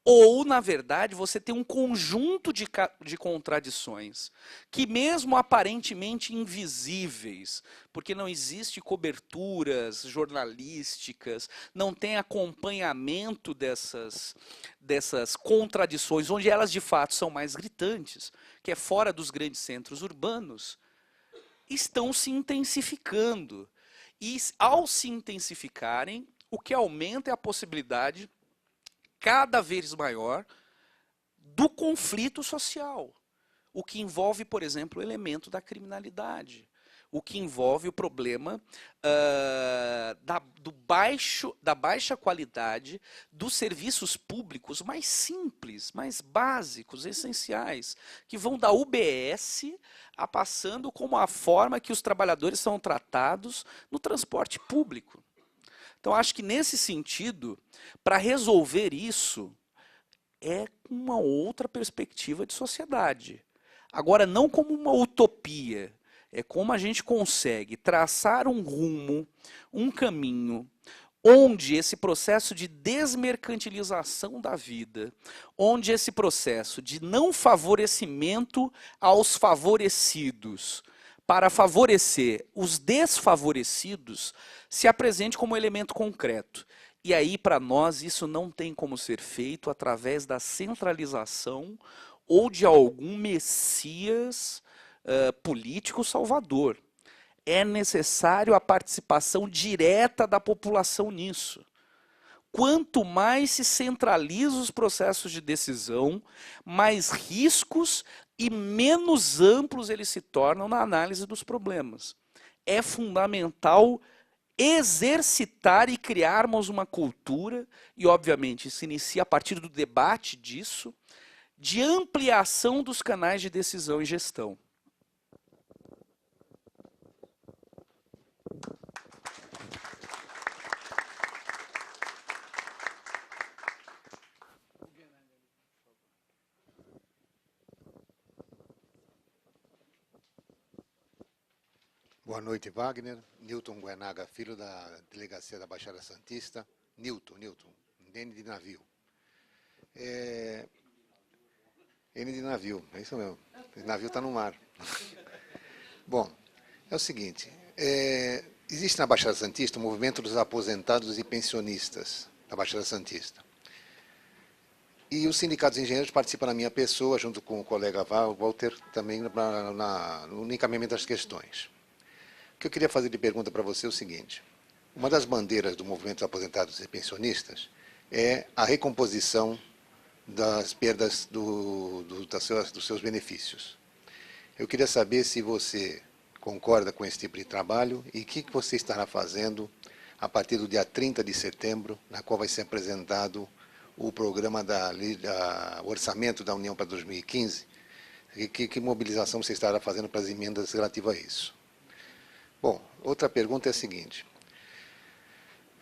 ou, na verdade, você tem um conjunto de contradições, que mesmo aparentemente invisíveis, porque não existe coberturas jornalísticas, não tem acompanhamento dessas contradições, onde elas de fato são mais gritantes, que é fora dos grandes centros urbanos, estão se intensificando. E, ao se intensificarem, o que aumenta é a possibilidade cada vez maior do conflito social, o que envolve, por exemplo, o elemento da criminalidade, o que envolve o problema da baixa qualidade dos serviços públicos mais simples, mais básicos, essenciais, que vão da UBS a passando como a forma que os trabalhadores são tratados no transporte público. Então, acho que nesse sentido, para resolver isso, é uma outra perspectiva de sociedade. Agora, não como uma utopia, é como a gente consegue traçar um rumo, um caminho, onde esse processo de desmercantilização da vida, onde esse processo de não favorecimento aos favorecidos, para favorecer os desfavorecidos, se apresente como elemento concreto. E aí, para nós, isso não tem como ser feito através da centralização ou de algum messias político salvador. É necessário a participação direta da população nisso. Quanto mais se centraliza os processos de decisão, mais riscos e menos amplos eles se tornam na análise dos problemas. É fundamental exercitar e criarmos uma cultura, e obviamente se inicia a partir do debate disso, de ampliação dos canais de decisão e gestão. Boa noite, Wagner. Newton Guenaga, filho da delegacia da Baixada Santista. Newton, N de navio. N de navio, é isso mesmo. O navio está no mar. Bom, é o seguinte, existe na Baixada Santista o movimento dos aposentados e pensionistas da Baixada Santista. E os sindicatos de engenheiros participam na minha pessoa, junto com o colega Walter, também no encaminhamento das questões. O que eu queria fazer de pergunta para você é o seguinte. Uma das bandeiras do movimento dos aposentados e pensionistas é a recomposição das perdas dos seus benefícios. Eu queria saber se você concorda com esse tipo de trabalho e o que você estará fazendo a partir do dia 30 de setembro, na qual vai ser apresentado o programa o orçamento da União para 2015, que mobilização você estará fazendo para as emendas relativas a isso. Bom, outra pergunta é a seguinte.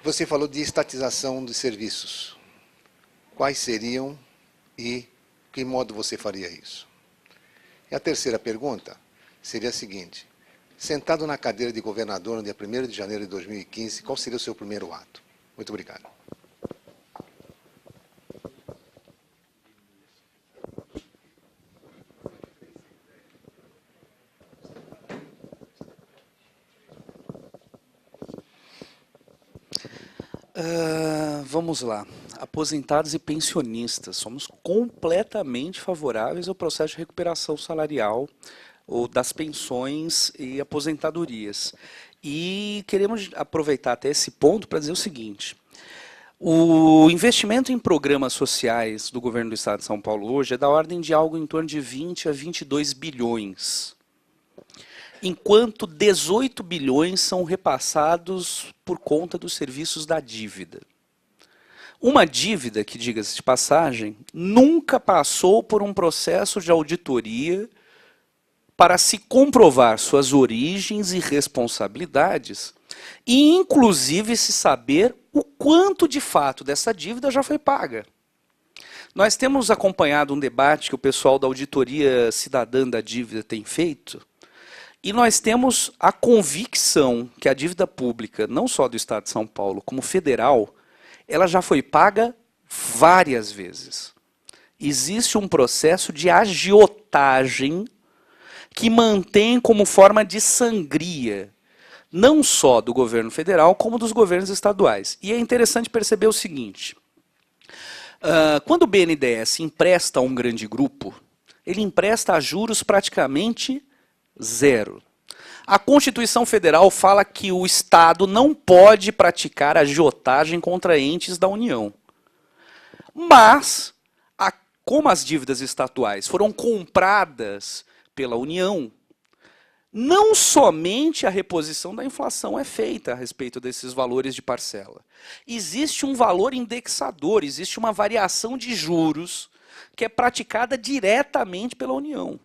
Você falou de estatização de serviços. Quais seriam e que modo você faria isso? E a terceira pergunta seria a seguinte. Sentado na cadeira de governador no dia 1º de janeiro de 2015, qual seria o seu primeiro ato? Muito obrigado. Vamos lá. Aposentados e pensionistas. Somos completamente favoráveis ao processo de recuperação salarial ou das pensões e aposentadorias. E queremos aproveitar até esse ponto para dizer o seguinte. O investimento em programas sociais do governo do Estado de São Paulo hoje é da ordem de algo em torno de 20 a 22 bilhões. Enquanto 18 bilhões são repassados por conta dos serviços da dívida. Uma dívida que, diga-se de passagem, nunca passou por um processo de auditoria para se comprovar suas origens e responsabilidades e, inclusive, se saber o quanto, de fato, dessa dívida já foi paga. Nós temos acompanhado um debate que o pessoal da Auditoria Cidadã da Dívida tem feito, e nós temos a convicção que a dívida pública, não só do Estado de São Paulo, como federal, ela já foi paga várias vezes. Existe um processo de agiotagem que mantém como forma de sangria, não só do governo federal, como dos governos estaduais. E é interessante perceber o seguinte, quando o BNDES empresta a um grande grupo, ele empresta a juros praticamente zero. A Constituição Federal fala que o Estado não pode praticar agiotagem contra entes da União. Mas, como as dívidas estatuais foram compradas pela União, não somente a reposição da inflação é feita a respeito desses valores de parcela. Existe um valor indexador, existe uma variação de juros que é praticada diretamente pela União.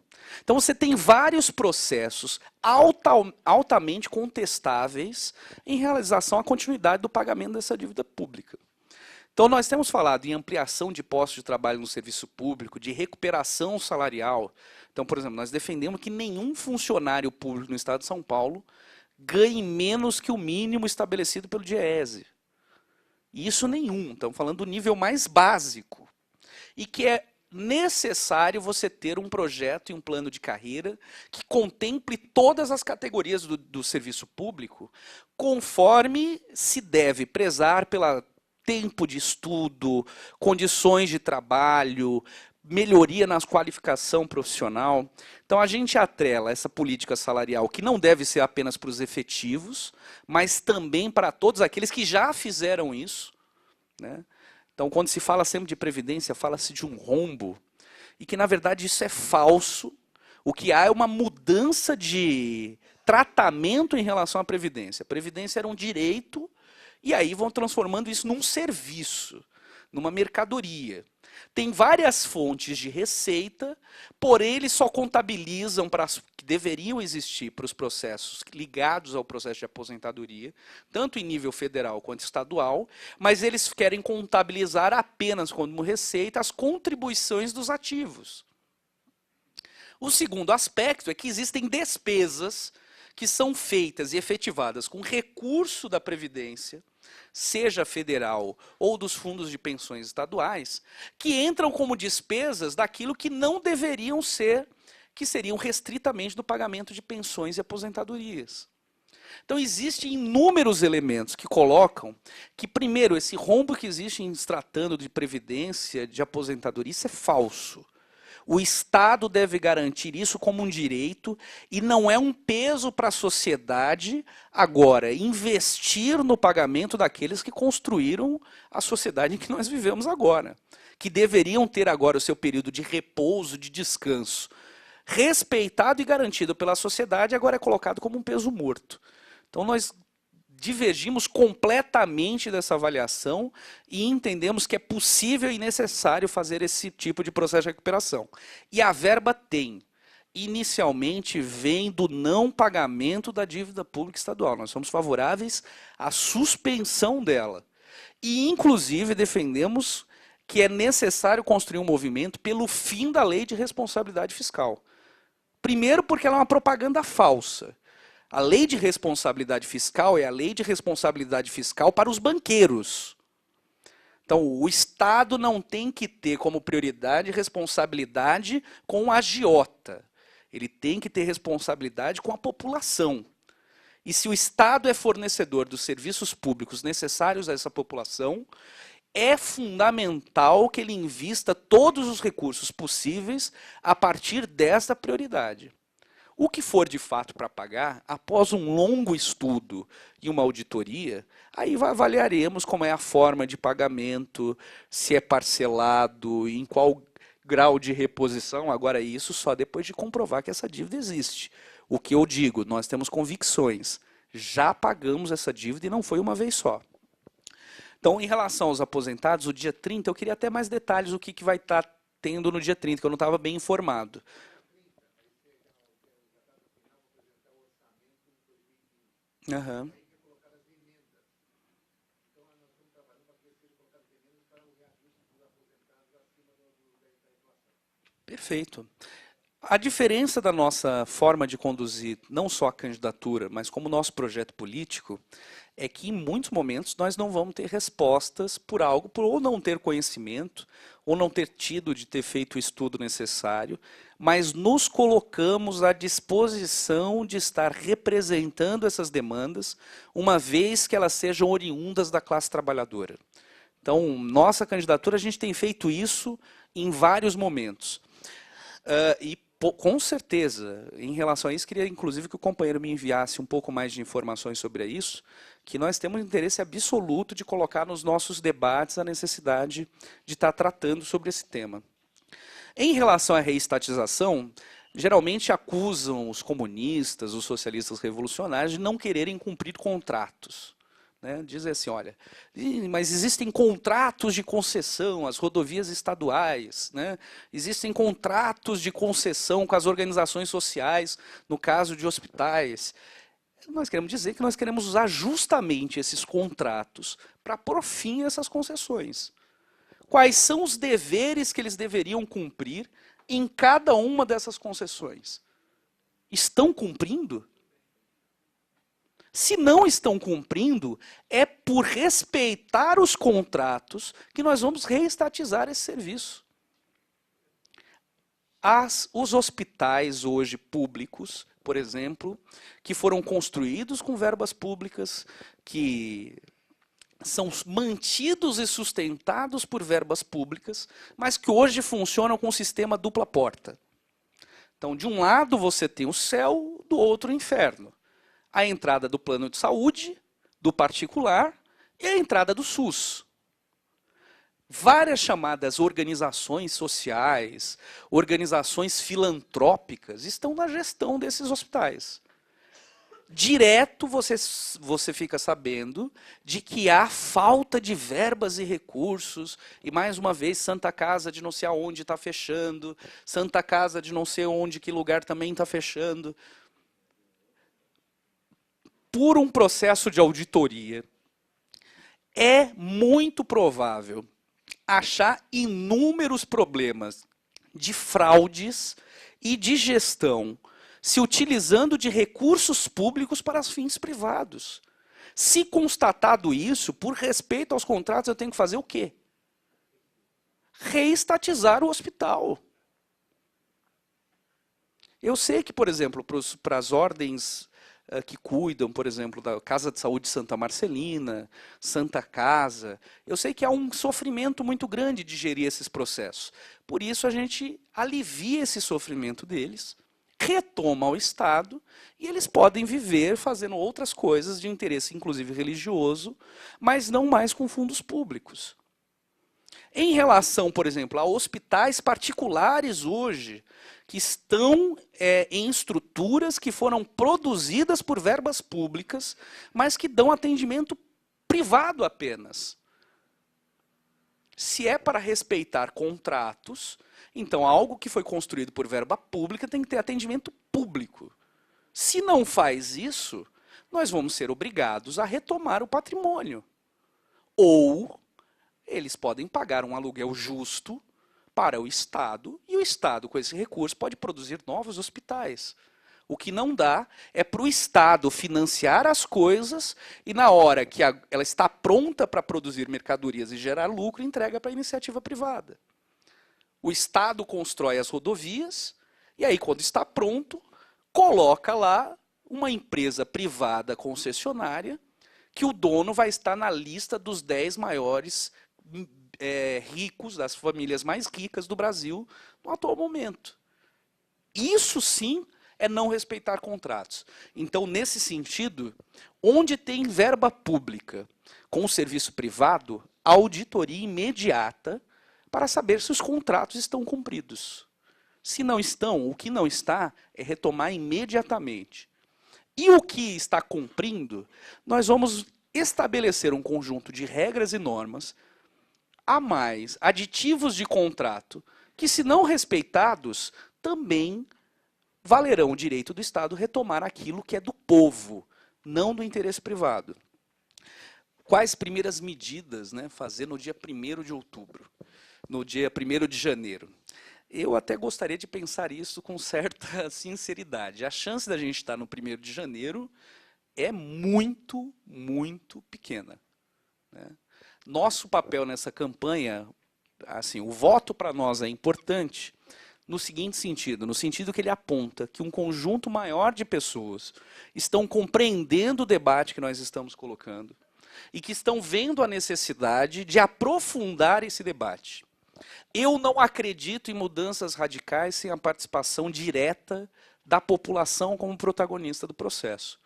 Então você tem vários processos altamente contestáveis em realização à continuidade do pagamento dessa dívida pública. Então nós temos falado em ampliação de postos de trabalho no serviço público, de recuperação salarial. Então, por exemplo, nós defendemos que nenhum funcionário público no Estado de São Paulo ganhe menos que o mínimo estabelecido pelo DIEESE. Isso nenhum, estamos falando do nível mais básico. E que é necessário você ter um projeto e um plano de carreira que contemple todas as categorias do serviço público, conforme se deve prezar pelo tempo de estudo, condições de trabalho, melhoria na qualificação profissional. Então a gente atrela essa política salarial que não deve ser apenas para os efetivos, mas também para todos aqueles que já fizeram isso, né? Então, quando se fala sempre de previdência, fala-se de um rombo, e que, na verdade, isso é falso. O que há é uma mudança de tratamento em relação à previdência. A previdência era um direito, e aí vão transformando isso num serviço, numa mercadoria. Tem várias fontes de receita, porém eles só contabilizam para as que deveriam existir para os processos ligados ao processo de aposentadoria, tanto em nível federal quanto estadual, mas eles querem contabilizar apenas como receita as contribuições dos ativos. O segundo aspecto é que existem despesas que são feitas e efetivadas com recurso da Previdência, seja federal ou dos fundos de pensões estaduais, que entram como despesas daquilo que não deveriam ser, que seriam restritamente do pagamento de pensões e aposentadorias. Então, existem inúmeros elementos que colocam que, primeiro, esse rombo que existe em se tratando de previdência, de aposentadoria, isso é falso. O Estado deve garantir isso como um direito e não é um peso para a sociedade, agora, investir no pagamento daqueles que construíram a sociedade em que nós vivemos agora, que deveriam ter agora o seu período de repouso, de descanso, respeitado e garantido pela sociedade, agora é colocado como um peso morto. Então, nós divergimos completamente dessa avaliação e entendemos que é possível e necessário fazer esse tipo de processo de recuperação. E a verba tem. Inicialmente, vem do não pagamento da dívida pública estadual. Nós somos favoráveis à suspensão dela. E, inclusive, defendemos que é necessário construir um movimento pelo fim da lei de responsabilidade fiscal. Primeiro, porque ela é uma propaganda falsa. A lei de responsabilidade fiscal é a lei de responsabilidade fiscal para os banqueiros. Então, o Estado não tem que ter como prioridade responsabilidade com o agiota. Ele tem que ter responsabilidade com a população. E se o Estado é fornecedor dos serviços públicos necessários a essa população, é fundamental que ele invista todos os recursos possíveis a partir dessa prioridade. O que for de fato para pagar, após um longo estudo e uma auditoria, aí avaliaremos como é a forma de pagamento, se é parcelado, em qual grau de reposição. Agora, isso só depois de comprovar que essa dívida existe. O que eu digo, nós temos convicções. Já pagamos essa dívida e não foi uma vez só. Então, em relação aos aposentados, o dia 30, eu queria até mais detalhes do que vai estar tendo no dia 30, que eu não estava bem informado. Uhum. Perfeito. A diferença da nossa forma de conduzir não só a candidatura, mas como nosso projeto político, é que em muitos momentos nós não vamos ter respostas por algo, por ou não ter conhecimento, ou não ter tido de ter feito o estudo necessário, mas nos colocamos à disposição de estar representando essas demandas, uma vez que elas sejam oriundas da classe trabalhadora. Então, nossa candidatura, a gente tem feito isso em vários momentos. Com certeza, em relação a isso, queria inclusive que o companheiro me enviasse um pouco mais de informações sobre isso, que nós temos interesse absoluto de colocar nos nossos debates a necessidade de estar tratando sobre esse tema. Em relação à reestatização, geralmente acusam os comunistas, os socialistas revolucionários de não quererem cumprir contratos. Né? Dizem assim, olha, mas existem contratos de concessão às rodovias estaduais, né? Existem contratos de concessão com as organizações sociais, no caso de hospitais. Nós queremos dizer que nós queremos usar justamente esses contratos para pôr fim a essas concessões. Quais são os deveres que eles deveriam cumprir em cada uma dessas concessões? Estão cumprindo? Se não estão cumprindo, é por respeitar os contratos que nós vamos reestatizar esse serviço. Os hospitais hoje públicos, por exemplo, que foram construídos com verbas públicas, que são mantidos e sustentados por verbas públicas, mas que hoje funcionam com o sistema dupla porta. Então, de um lado você tem o céu, do outro o inferno. A entrada do plano de saúde, do particular, e a entrada do SUS. Várias chamadas organizações sociais, organizações filantrópicas, estão na gestão desses hospitais. Direto você fica sabendo de que há falta de verbas e recursos, e mais uma vez Santa Casa de não sei aonde está fechando, Santa Casa de não sei onde, que lugar também está fechando. Por um processo de auditoria, é muito provável achar inúmeros problemas de fraudes e de gestão, se utilizando de recursos públicos para fins privados. Se constatado isso, por respeito aos contratos, eu tenho que fazer o quê? Reestatizar o hospital. Eu sei que, por exemplo, para as ordens que cuidam, por exemplo, da Casa de Saúde Santa Marcelina, Santa Casa, eu sei que há um sofrimento muito grande de gerir esses processos. Por isso a gente alivia esse sofrimento deles, retoma ao Estado, e eles podem viver fazendo outras coisas de interesse, inclusive religioso, mas não mais com fundos públicos. Em relação, por exemplo, a hospitais particulares hoje, que estão em estruturas que foram produzidas por verbas públicas, mas que dão atendimento privado apenas. Se é para respeitar contratos, então algo que foi construído por verba pública tem que ter atendimento público. Se não faz isso, nós vamos ser obrigados a retomar o patrimônio. Ou eles podem pagar um aluguel justo para o Estado, e o Estado, com esse recurso, pode produzir novos hospitais. O que não dá é para o Estado financiar as coisas e, na hora que ela está pronta para produzir mercadorias e gerar lucro, entrega para a iniciativa privada. O Estado constrói as rodovias e aí, quando está pronto, coloca lá uma empresa privada concessionária que o dono vai estar na lista dos 10 maiores ricos, das famílias mais ricas do Brasil no atual momento. Isso sim é não respeitar contratos. Então, nesse sentido, onde tem verba pública com o serviço privado, auditoria imediata para saber se os contratos estão cumpridos. Se não estão, o que não está é retomar imediatamente. E o que está cumprindo, nós vamos estabelecer um conjunto de regras e normas a mais, aditivos de contrato, que, se não respeitados, também valerão o direito do Estado retomar aquilo que é do povo, não do interesse privado. Quais primeiras medidas, né, fazer no dia 1º de outubro, no dia 1º de janeiro? Eu até gostaria de pensar isso com certa sinceridade. A chance da gente estar no 1º de janeiro é muito, muito pequena, né? Nosso papel nessa campanha, assim, o voto para nós é importante no seguinte sentido, no sentido que ele aponta que um conjunto maior de pessoas estão compreendendo o debate que nós estamos colocando e que estão vendo a necessidade de aprofundar esse debate. Eu não acredito em mudanças radicais sem a participação direta da população como protagonista do processo.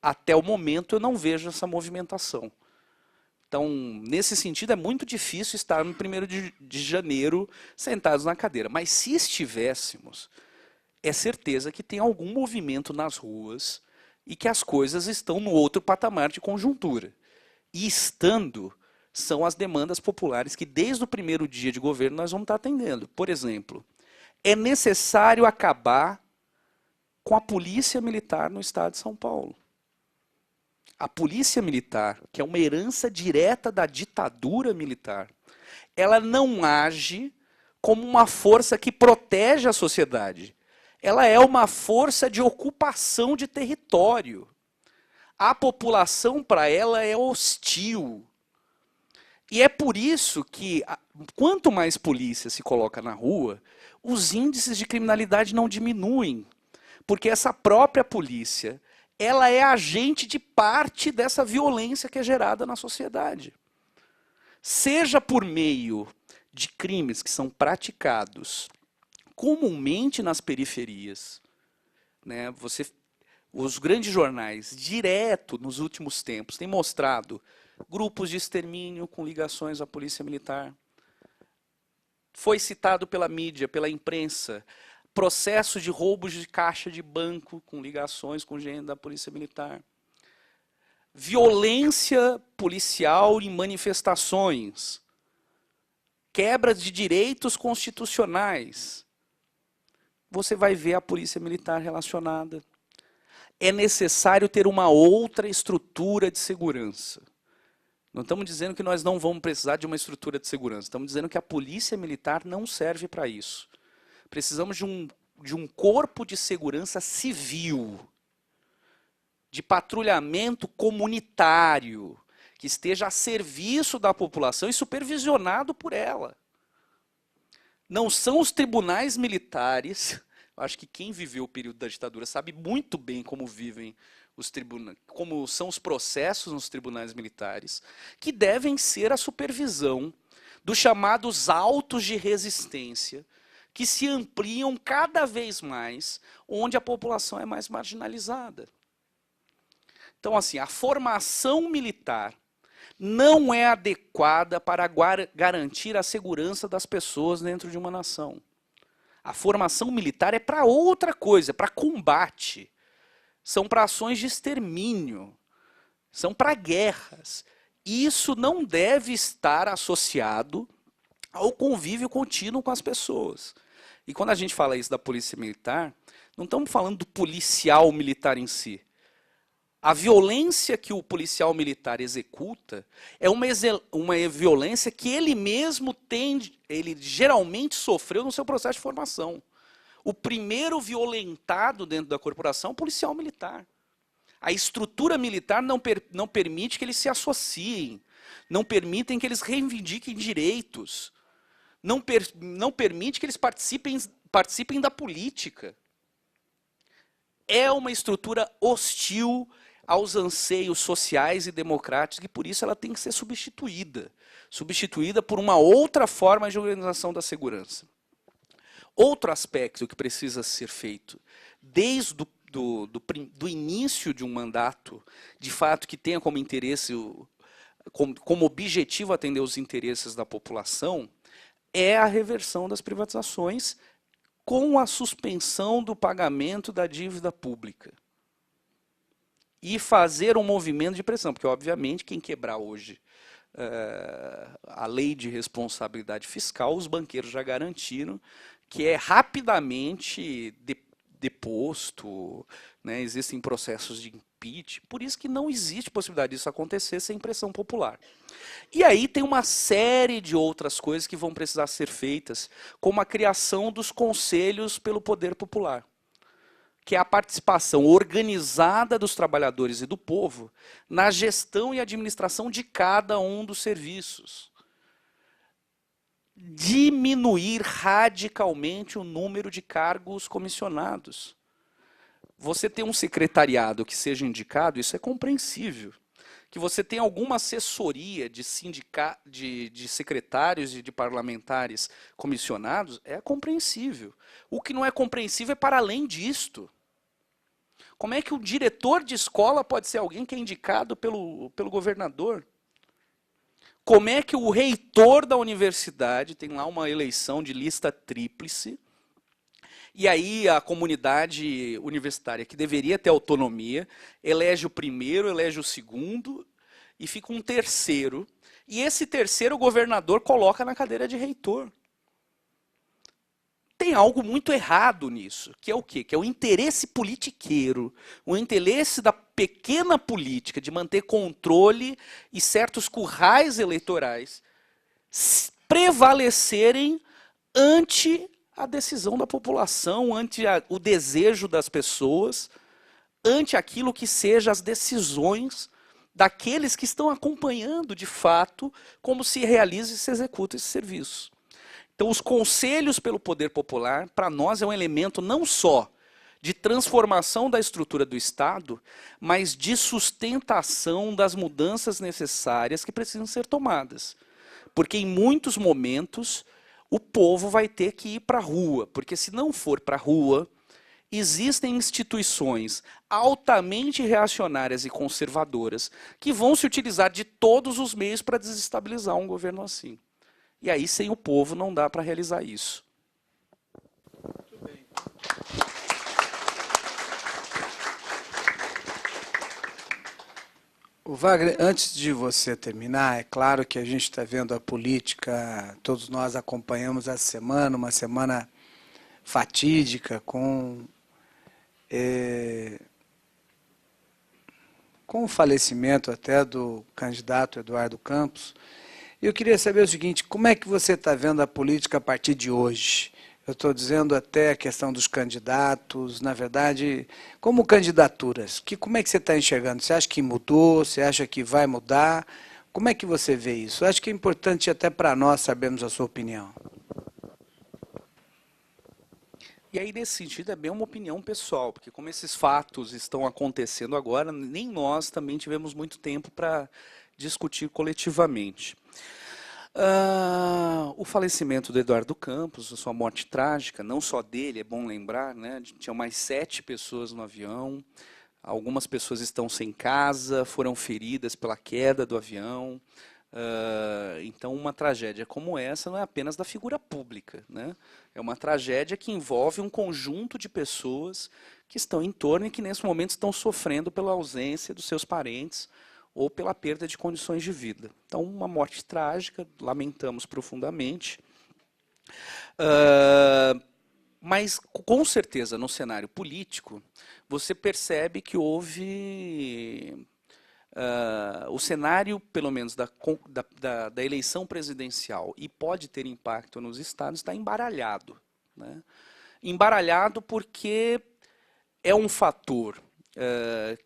Até o momento eu não vejo essa movimentação. Então, nesse sentido, é muito difícil estar no 1º de janeiro sentados na cadeira. Mas se estivéssemos, é certeza que tem algum movimento nas ruas e que as coisas estão no outro patamar de conjuntura. E estando, são as demandas populares que, desde o 1º dia de governo, nós vamos estar atendendo. Por exemplo, é necessário acabar com a polícia militar no estado de São Paulo. A polícia militar, que é uma herança direta da ditadura militar, ela não age como uma força que protege a sociedade. Ela é uma força de ocupação de território. A população, para ela, é hostil. E é por isso que, quanto mais polícia se coloca na rua, os índices de criminalidade não diminuem. Porque essa própria polícia, ela é agente de parte dessa violência que é gerada na sociedade. Seja por meio de crimes que são praticados comumente nas periferias, né? Os grandes jornais, direto nos últimos tempos, têm mostrado grupos de extermínio com ligações à polícia militar. Foi citado pela mídia, pela imprensa, processos de roubos de caixa de banco com ligações com gente da polícia militar. Violência policial em manifestações. Quebras de direitos constitucionais. Você vai ver a polícia militar relacionada. É necessário ter uma outra estrutura de segurança. Não estamos dizendo que nós não vamos precisar de uma estrutura de segurança. Estamos dizendo que a polícia militar não serve para isso. Precisamos de um corpo de segurança civil, de patrulhamento comunitário, que esteja a serviço da população e supervisionado por ela. Não são os tribunais militares, Eu acho que quem viveu o período da ditadura sabe muito bem como vivem os tribunais, como são os processos nos tribunais militares, que devem ser a supervisão dos chamados autos de resistência, que se ampliam cada vez mais, onde a população é mais marginalizada. Então, assim, a formação militar não é adequada para garantir a segurança das pessoas dentro de uma nação. A formação militar é para outra coisa, para combate. São para ações de extermínio, são para guerras. Isso não deve estar associado ao convívio contínuo com as pessoas. E quando a gente fala isso da polícia militar, não estamos falando do policial militar em si. A violência que o policial militar executa é uma violência que ele mesmo ele geralmente sofreu no seu processo de formação. O primeiro violentado dentro da corporação é o policial militar. A estrutura militar não permite que eles se associem, não permitem que eles reivindiquem direitos, não permite que eles participem da política. É uma estrutura hostil aos anseios sociais e democráticos, e por isso ela tem que ser substituída por uma outra forma de organização da segurança. Outro aspecto que precisa ser feito, desde do início de um mandato, de fato que tenha como interesse, como objetivo atender os interesses da população, é a reversão das privatizações com a suspensão do pagamento da dívida pública. E fazer um movimento de pressão, porque, obviamente, quem quebrar hoje a lei de responsabilidade fiscal, os banqueiros já garantiram que é rapidamente deposto, né, existem processos de impeachment, por isso que não existe possibilidade disso acontecer sem pressão popular. E aí tem uma série de outras coisas que vão precisar ser feitas, como a criação dos conselhos pelo poder popular, que é a participação organizada dos trabalhadores e do povo na gestão e administração de cada um dos serviços. Diminuir radicalmente o número de cargos comissionados. Você ter um secretariado que seja indicado, isso é compreensível. Que você tenha alguma assessoria de secretários e de parlamentares comissionados, é compreensível. O que não é compreensível é para além disto. Como é que o diretor de escola pode ser alguém que é indicado pelo governador? Como é que o reitor da universidade, tem lá uma eleição de lista tríplice, e aí a comunidade universitária, que deveria ter autonomia, elege o primeiro, elege o segundo, e fica um terceiro. E esse terceiro o governador coloca na cadeira de reitor. Tem algo muito errado nisso, que é o quê? Que é o interesse politiqueiro, o interesse da pequena política de manter controle e certos currais eleitorais prevalecerem ante a decisão da população, ante o desejo das pessoas, ante aquilo que seja as decisões daqueles que estão acompanhando, de fato, como se realiza e se executa esse serviço. Então, os conselhos pelo poder popular, para nós, é um elemento não só de transformação da estrutura do Estado, mas de sustentação das mudanças necessárias que precisam ser tomadas. Porque, em muitos momentos, o povo vai ter que ir para a rua, porque se não for para a rua, existem instituições altamente reacionárias e conservadoras que vão se utilizar de todos os meios para desestabilizar um governo assim. E aí, sem o povo, não dá para realizar isso. Muito bem. O Wagner, antes de você terminar, é claro que a gente está vendo a política, todos nós acompanhamos essa semana, uma semana fatídica, com o falecimento até do candidato Eduardo Campos. Eu queria saber o seguinte, como é que você está vendo a política a partir de hoje? Eu estou dizendo até a questão dos candidatos, na verdade, como candidaturas. Como é que você está enxergando? Você acha que mudou? Você acha que vai mudar? Como é que você vê isso? Eu acho que é importante até para nós sabermos a sua opinião. E aí, nesse sentido, é bem uma opinião pessoal, porque como esses fatos estão acontecendo agora, nem nós também tivemos muito tempo para discutir coletivamente. O falecimento do Eduardo Campos, a sua morte trágica, não só dele, é bom lembrar, né? Tinham mais 7 pessoas no avião, algumas pessoas estão sem casa, foram feridas pela queda do avião. Então, uma tragédia como essa não é apenas da figura pública, né? É uma tragédia que envolve um conjunto de pessoas que estão em torno e que, nesse momento, estão sofrendo pela ausência dos seus parentes ou pela perda de condições de vida. Então, uma morte trágica, lamentamos profundamente. Mas, com certeza, no cenário político, você percebe que houve... o cenário, pelo menos, da eleição presidencial, e pode ter impacto nos estados, está embaralhado, né? Embaralhado porque é um fator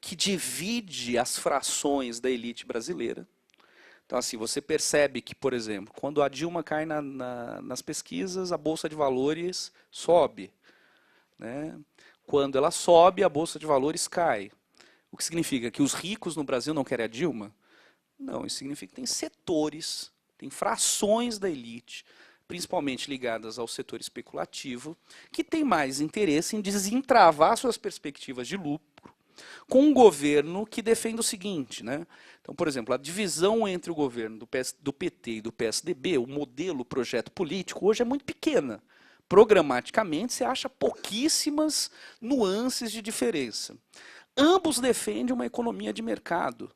que divide as frações da elite brasileira. Então, assim, você percebe que, por exemplo, quando a Dilma cai nas pesquisas, a Bolsa de Valores sobe, né? Quando ela sobe, a Bolsa de Valores cai. O que significa que os ricos no Brasil não querem a Dilma? Não, isso significa que tem setores, tem frações da elite, principalmente ligadas ao setor especulativo, que tem mais interesse em desentravar suas perspectivas de lucro com um governo que defende o seguinte, né? Então, por exemplo, a divisão entre o governo do PT e do PSDB, o modelo, o projeto político, hoje é muito pequena. Programaticamente, você acha pouquíssimas nuances de diferença. Ambos defendem uma economia de mercado.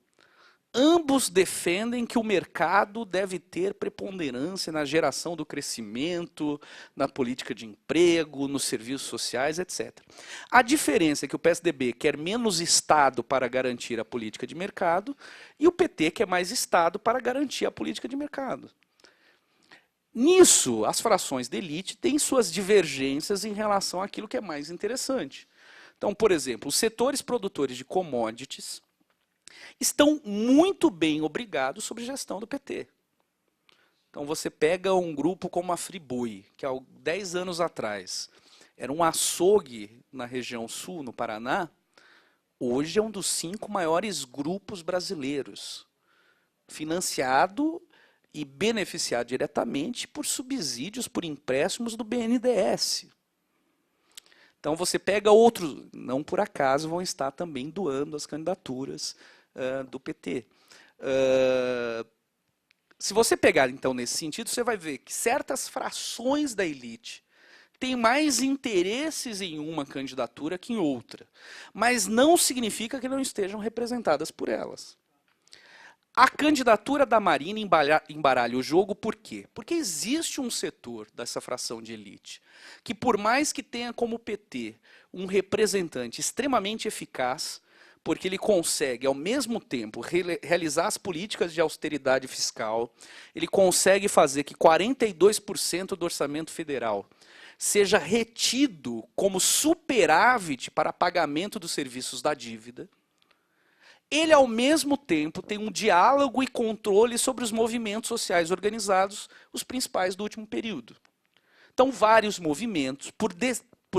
Ambos defendem que o mercado deve ter preponderância na geração do crescimento, na política de emprego, nos serviços sociais, etc. A diferença é que o PSDB quer menos Estado para garantir a política de mercado e o PT quer mais Estado para garantir a política de mercado. Nisso, as frações de elite têm suas divergências em relação àquilo que é mais interessante. Então, por exemplo, os setores produtores de commodities estão muito bem obrigados sob gestão do PT. Então, você pega um grupo como a Friboi, que há 10 anos atrás era um açougue na região sul, no Paraná, hoje é um dos 5 maiores grupos brasileiros, financiado e beneficiado diretamente por subsídios, por empréstimos do BNDES. Então, você pega outros, não por acaso vão estar também doando as candidaturas do PT. Se você pegar, então, nesse sentido, você vai ver que certas frações da elite têm mais interesses em uma candidatura que em outra, mas não significa que não estejam representadas por elas. A candidatura da Marina embaralha o jogo por quê? Porque existe um setor dessa fração de elite que, por mais que tenha como PT um representante extremamente eficaz, porque ele consegue, ao mesmo tempo, realizar as políticas de austeridade fiscal, ele consegue fazer que 42% do orçamento federal seja retido como superávit para pagamento dos serviços da dívida. Ele, ao mesmo tempo, tem um diálogo e controle sobre os movimentos sociais organizados, os principais do último período. Então, vários movimentos, por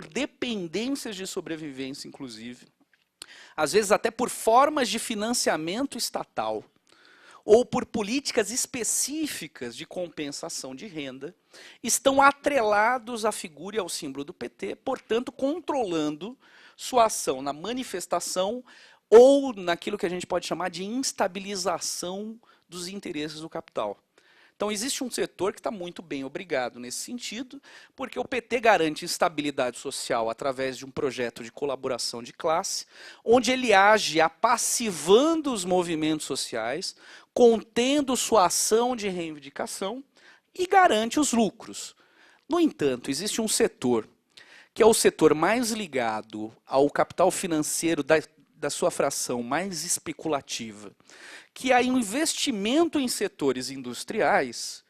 dependências de sobrevivência, inclusive, às vezes até por formas de financiamento estatal, ou por políticas específicas de compensação de renda, estão atrelados à figura e ao símbolo do PT, portanto, controlando sua ação na manifestação ou naquilo que a gente pode chamar de instabilização dos interesses do capital. Então, existe um setor que está muito bem obrigado nesse sentido, porque o PT garante estabilidade social através de um projeto de colaboração de classe, onde ele age apassivando os movimentos sociais, contendo sua ação de reivindicação e garante os lucros. No entanto, existe um setor, que é o setor mais ligado ao capital financeiro da sua fração mais especulativa, que aí o investimento em setores industriais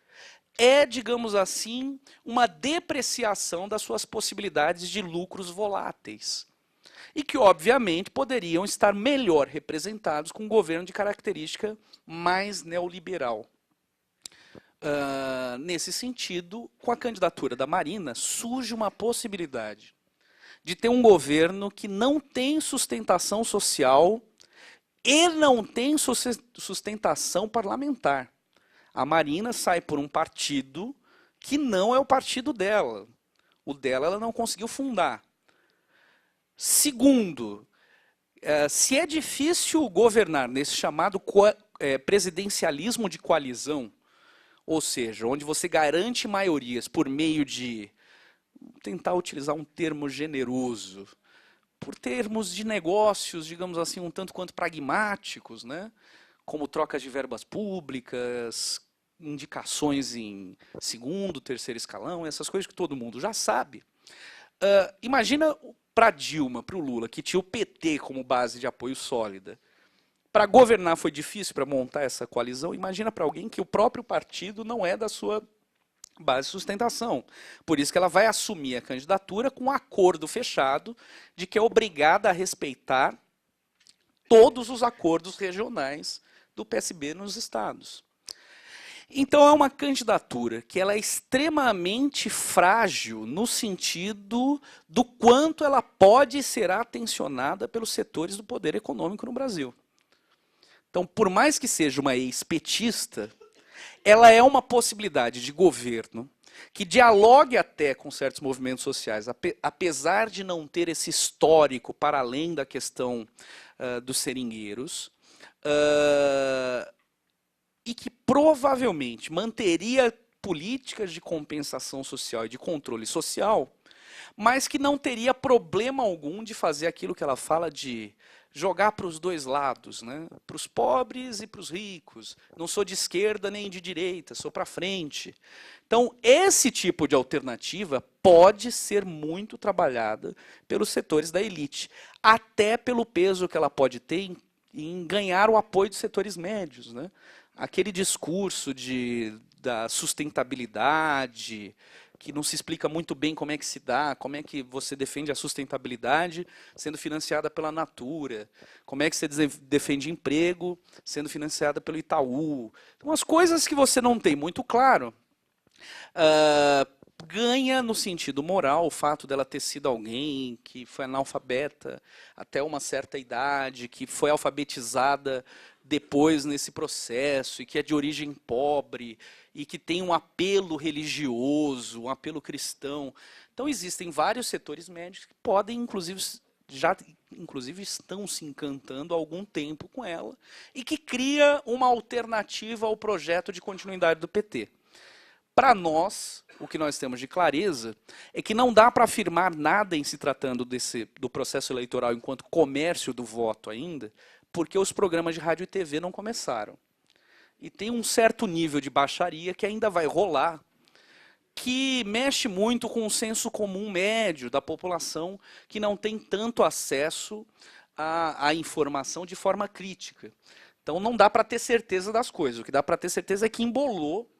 é, digamos assim, uma depreciação das suas possibilidades de lucros voláteis. E que, obviamente, poderiam estar melhor representados com um governo de característica mais neoliberal. Nesse sentido, com a candidatura da Marina, surge uma possibilidade de ter um governo que não tem sustentação social e não tem sustentação parlamentar. A Marina sai por um partido que não é o partido dela. O dela ela não conseguiu fundar. Segundo, se é difícil governar nesse chamado presidencialismo de coalizão, ou seja, onde você garante maiorias por meio de, tentar utilizar um termo generoso, por termos de negócios, digamos assim, um tanto quanto pragmáticos, né? Como trocas de verbas públicas, indicações em segundo, terceiro escalão, essas coisas que todo mundo já sabe. Imagina para Dilma, para o Lula, que tinha o PT como base de apoio sólida. Para governar foi difícil para montar essa coalizão. Imagina para alguém que o próprio partido não é da sua base de sustentação. Por isso que ela vai assumir a candidatura com um acordo fechado de que é obrigada a respeitar todos os acordos regionais do PSB nos estados. Então é uma candidatura que ela é extremamente frágil no sentido do quanto ela pode ser atencionada pelos setores do poder econômico no Brasil. Então, por mais que seja uma ex-petista, ela é uma possibilidade de governo que dialogue até com certos movimentos sociais, apesar de não ter esse histórico para além da questão dos seringueiros, e que provavelmente manteria políticas de compensação social e de controle social, mas que não teria problema algum de fazer aquilo que ela fala de jogar para os dois lados, né? Para os pobres e para os ricos. Não sou de esquerda nem de direita, sou para frente. Então, esse tipo de alternativa pode ser muito trabalhada pelos setores da elite, até pelo peso que ela pode ter em ganhar o apoio dos setores médios, né? Aquele discurso da sustentabilidade, que não se explica muito bem como é que se dá, como é que você defende a sustentabilidade sendo financiada pela Natura, como é que você defende emprego sendo financiada pelo Itaú. Então, as coisas que você não tem muito claro, ganha no sentido moral o fato dela ter sido alguém que foi analfabeta até uma certa idade, que foi alfabetizada depois nesse processo, e que é de origem pobre, e que tem um apelo religioso, um apelo cristão. Então existem vários setores médios que podem, inclusive estão se encantando há algum tempo com ela, e que cria uma alternativa ao projeto de continuidade do PT. Para nós, o que nós temos de clareza é que não dá para afirmar nada em se tratando do processo eleitoral enquanto comércio do voto ainda, porque os programas de rádio e TV não começaram. E tem um certo nível de baixaria que ainda vai rolar, que mexe muito com o senso comum médio da população, que não tem tanto acesso à informação de forma crítica. Então não dá para ter certeza das coisas. O que dá para ter certeza é que embolou.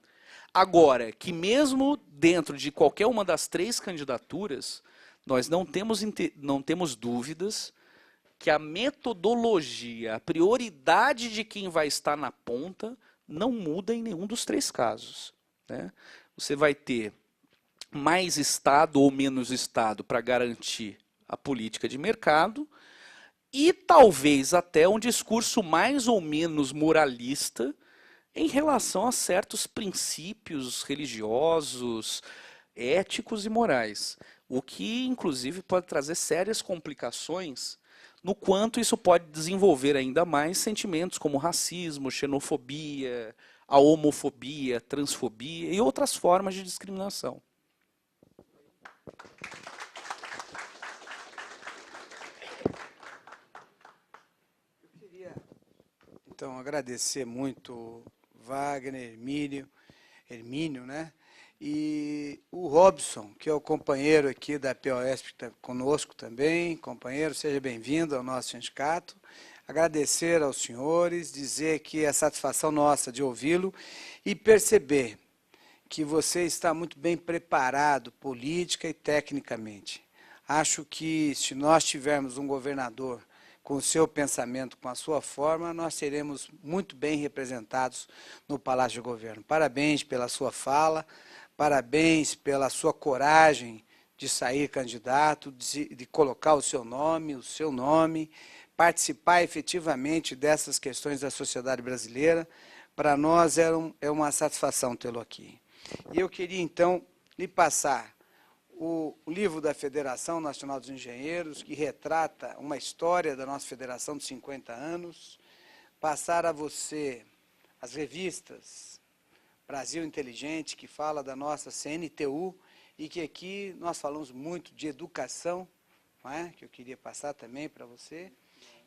Agora, que mesmo dentro de qualquer uma das três candidaturas, nós não temos dúvidas que a metodologia, a prioridade de quem vai estar na ponta, não muda em nenhum dos três casos, né? Você vai ter mais Estado ou menos Estado para garantir a política de mercado e talvez até um discurso mais ou menos moralista em relação a certos princípios religiosos, éticos e morais, o que inclusive pode trazer sérias complicações no quanto isso pode desenvolver ainda mais sentimentos como racismo, xenofobia, a homofobia, transfobia e outras formas de discriminação. Eu queria, então, agradecer muito Wagner, Hermínio, né? E o Robson, que é o companheiro aqui da POSP, que está conosco também. Companheiro, seja bem-vindo ao nosso sindicato. Agradecer aos senhores, dizer que é satisfação nossa de ouvi-lo e perceber que você está muito bem preparado política e tecnicamente. Acho que se nós tivermos um governador com o seu pensamento, com a sua forma, nós seremos muito bem representados no Palácio de Governo. Parabéns pela sua fala, parabéns pela sua coragem de sair candidato, de colocar o seu nome, participar efetivamente dessas questões da sociedade brasileira. Para nós é uma satisfação tê-lo aqui. E eu queria, então, lhe passar o livro da Federação Nacional dos Engenheiros, que retrata uma história da nossa federação de 50 anos, passar a você as revistas Brasil Inteligente, que fala da nossa CNTU, e que aqui nós falamos muito de educação, não é? Que eu queria passar também para você.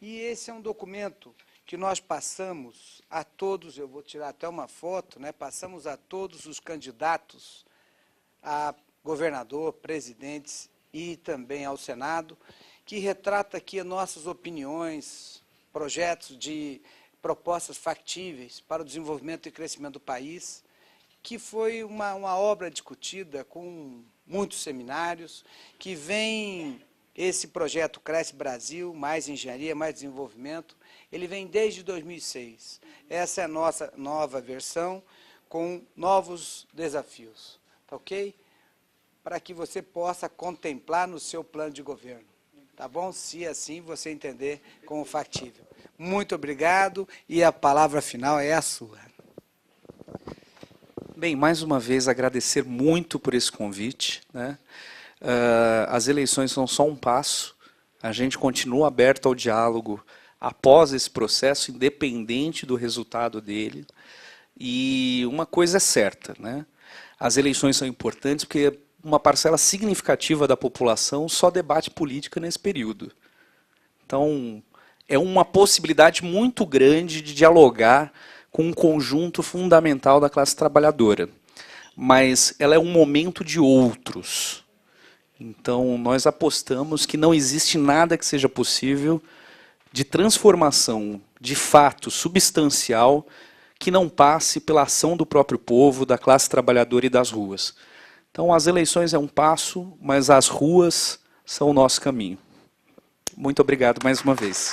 E esse é um documento que nós passamos a todos, eu vou tirar até uma foto, né? Passamos a todos os candidatos a governador, presidentes e também ao Senado, que retrata aqui as nossas opiniões, projetos de propostas factíveis para o desenvolvimento e crescimento do país, que foi uma obra discutida com muitos seminários, que vem esse projeto Cresce Brasil, mais engenharia, mais desenvolvimento, ele vem desde 2006. Essa é a nossa nova versão, com novos desafios, tá ok? Para que você possa contemplar no seu plano de governo, tá bom? Se assim você entender como factível. Muito obrigado e a palavra final é a sua. Bem, mais uma vez agradecer muito por esse convite, né? As eleições são só um passo, a gente continua aberto ao diálogo após esse processo, independente do resultado dele. E uma coisa é certa, né? As eleições são importantes porque uma parcela significativa da população só debate política nesse período. Então, é uma possibilidade muito grande de dialogar com um conjunto fundamental da classe trabalhadora. Mas ela é um momento de outros. Então, nós apostamos que não existe nada que seja possível de transformação, de fato, substancial, que não passe pela ação do próprio povo, da classe trabalhadora e das ruas. Então, as eleições é um passo, mas as ruas são o nosso caminho. Muito obrigado mais uma vez.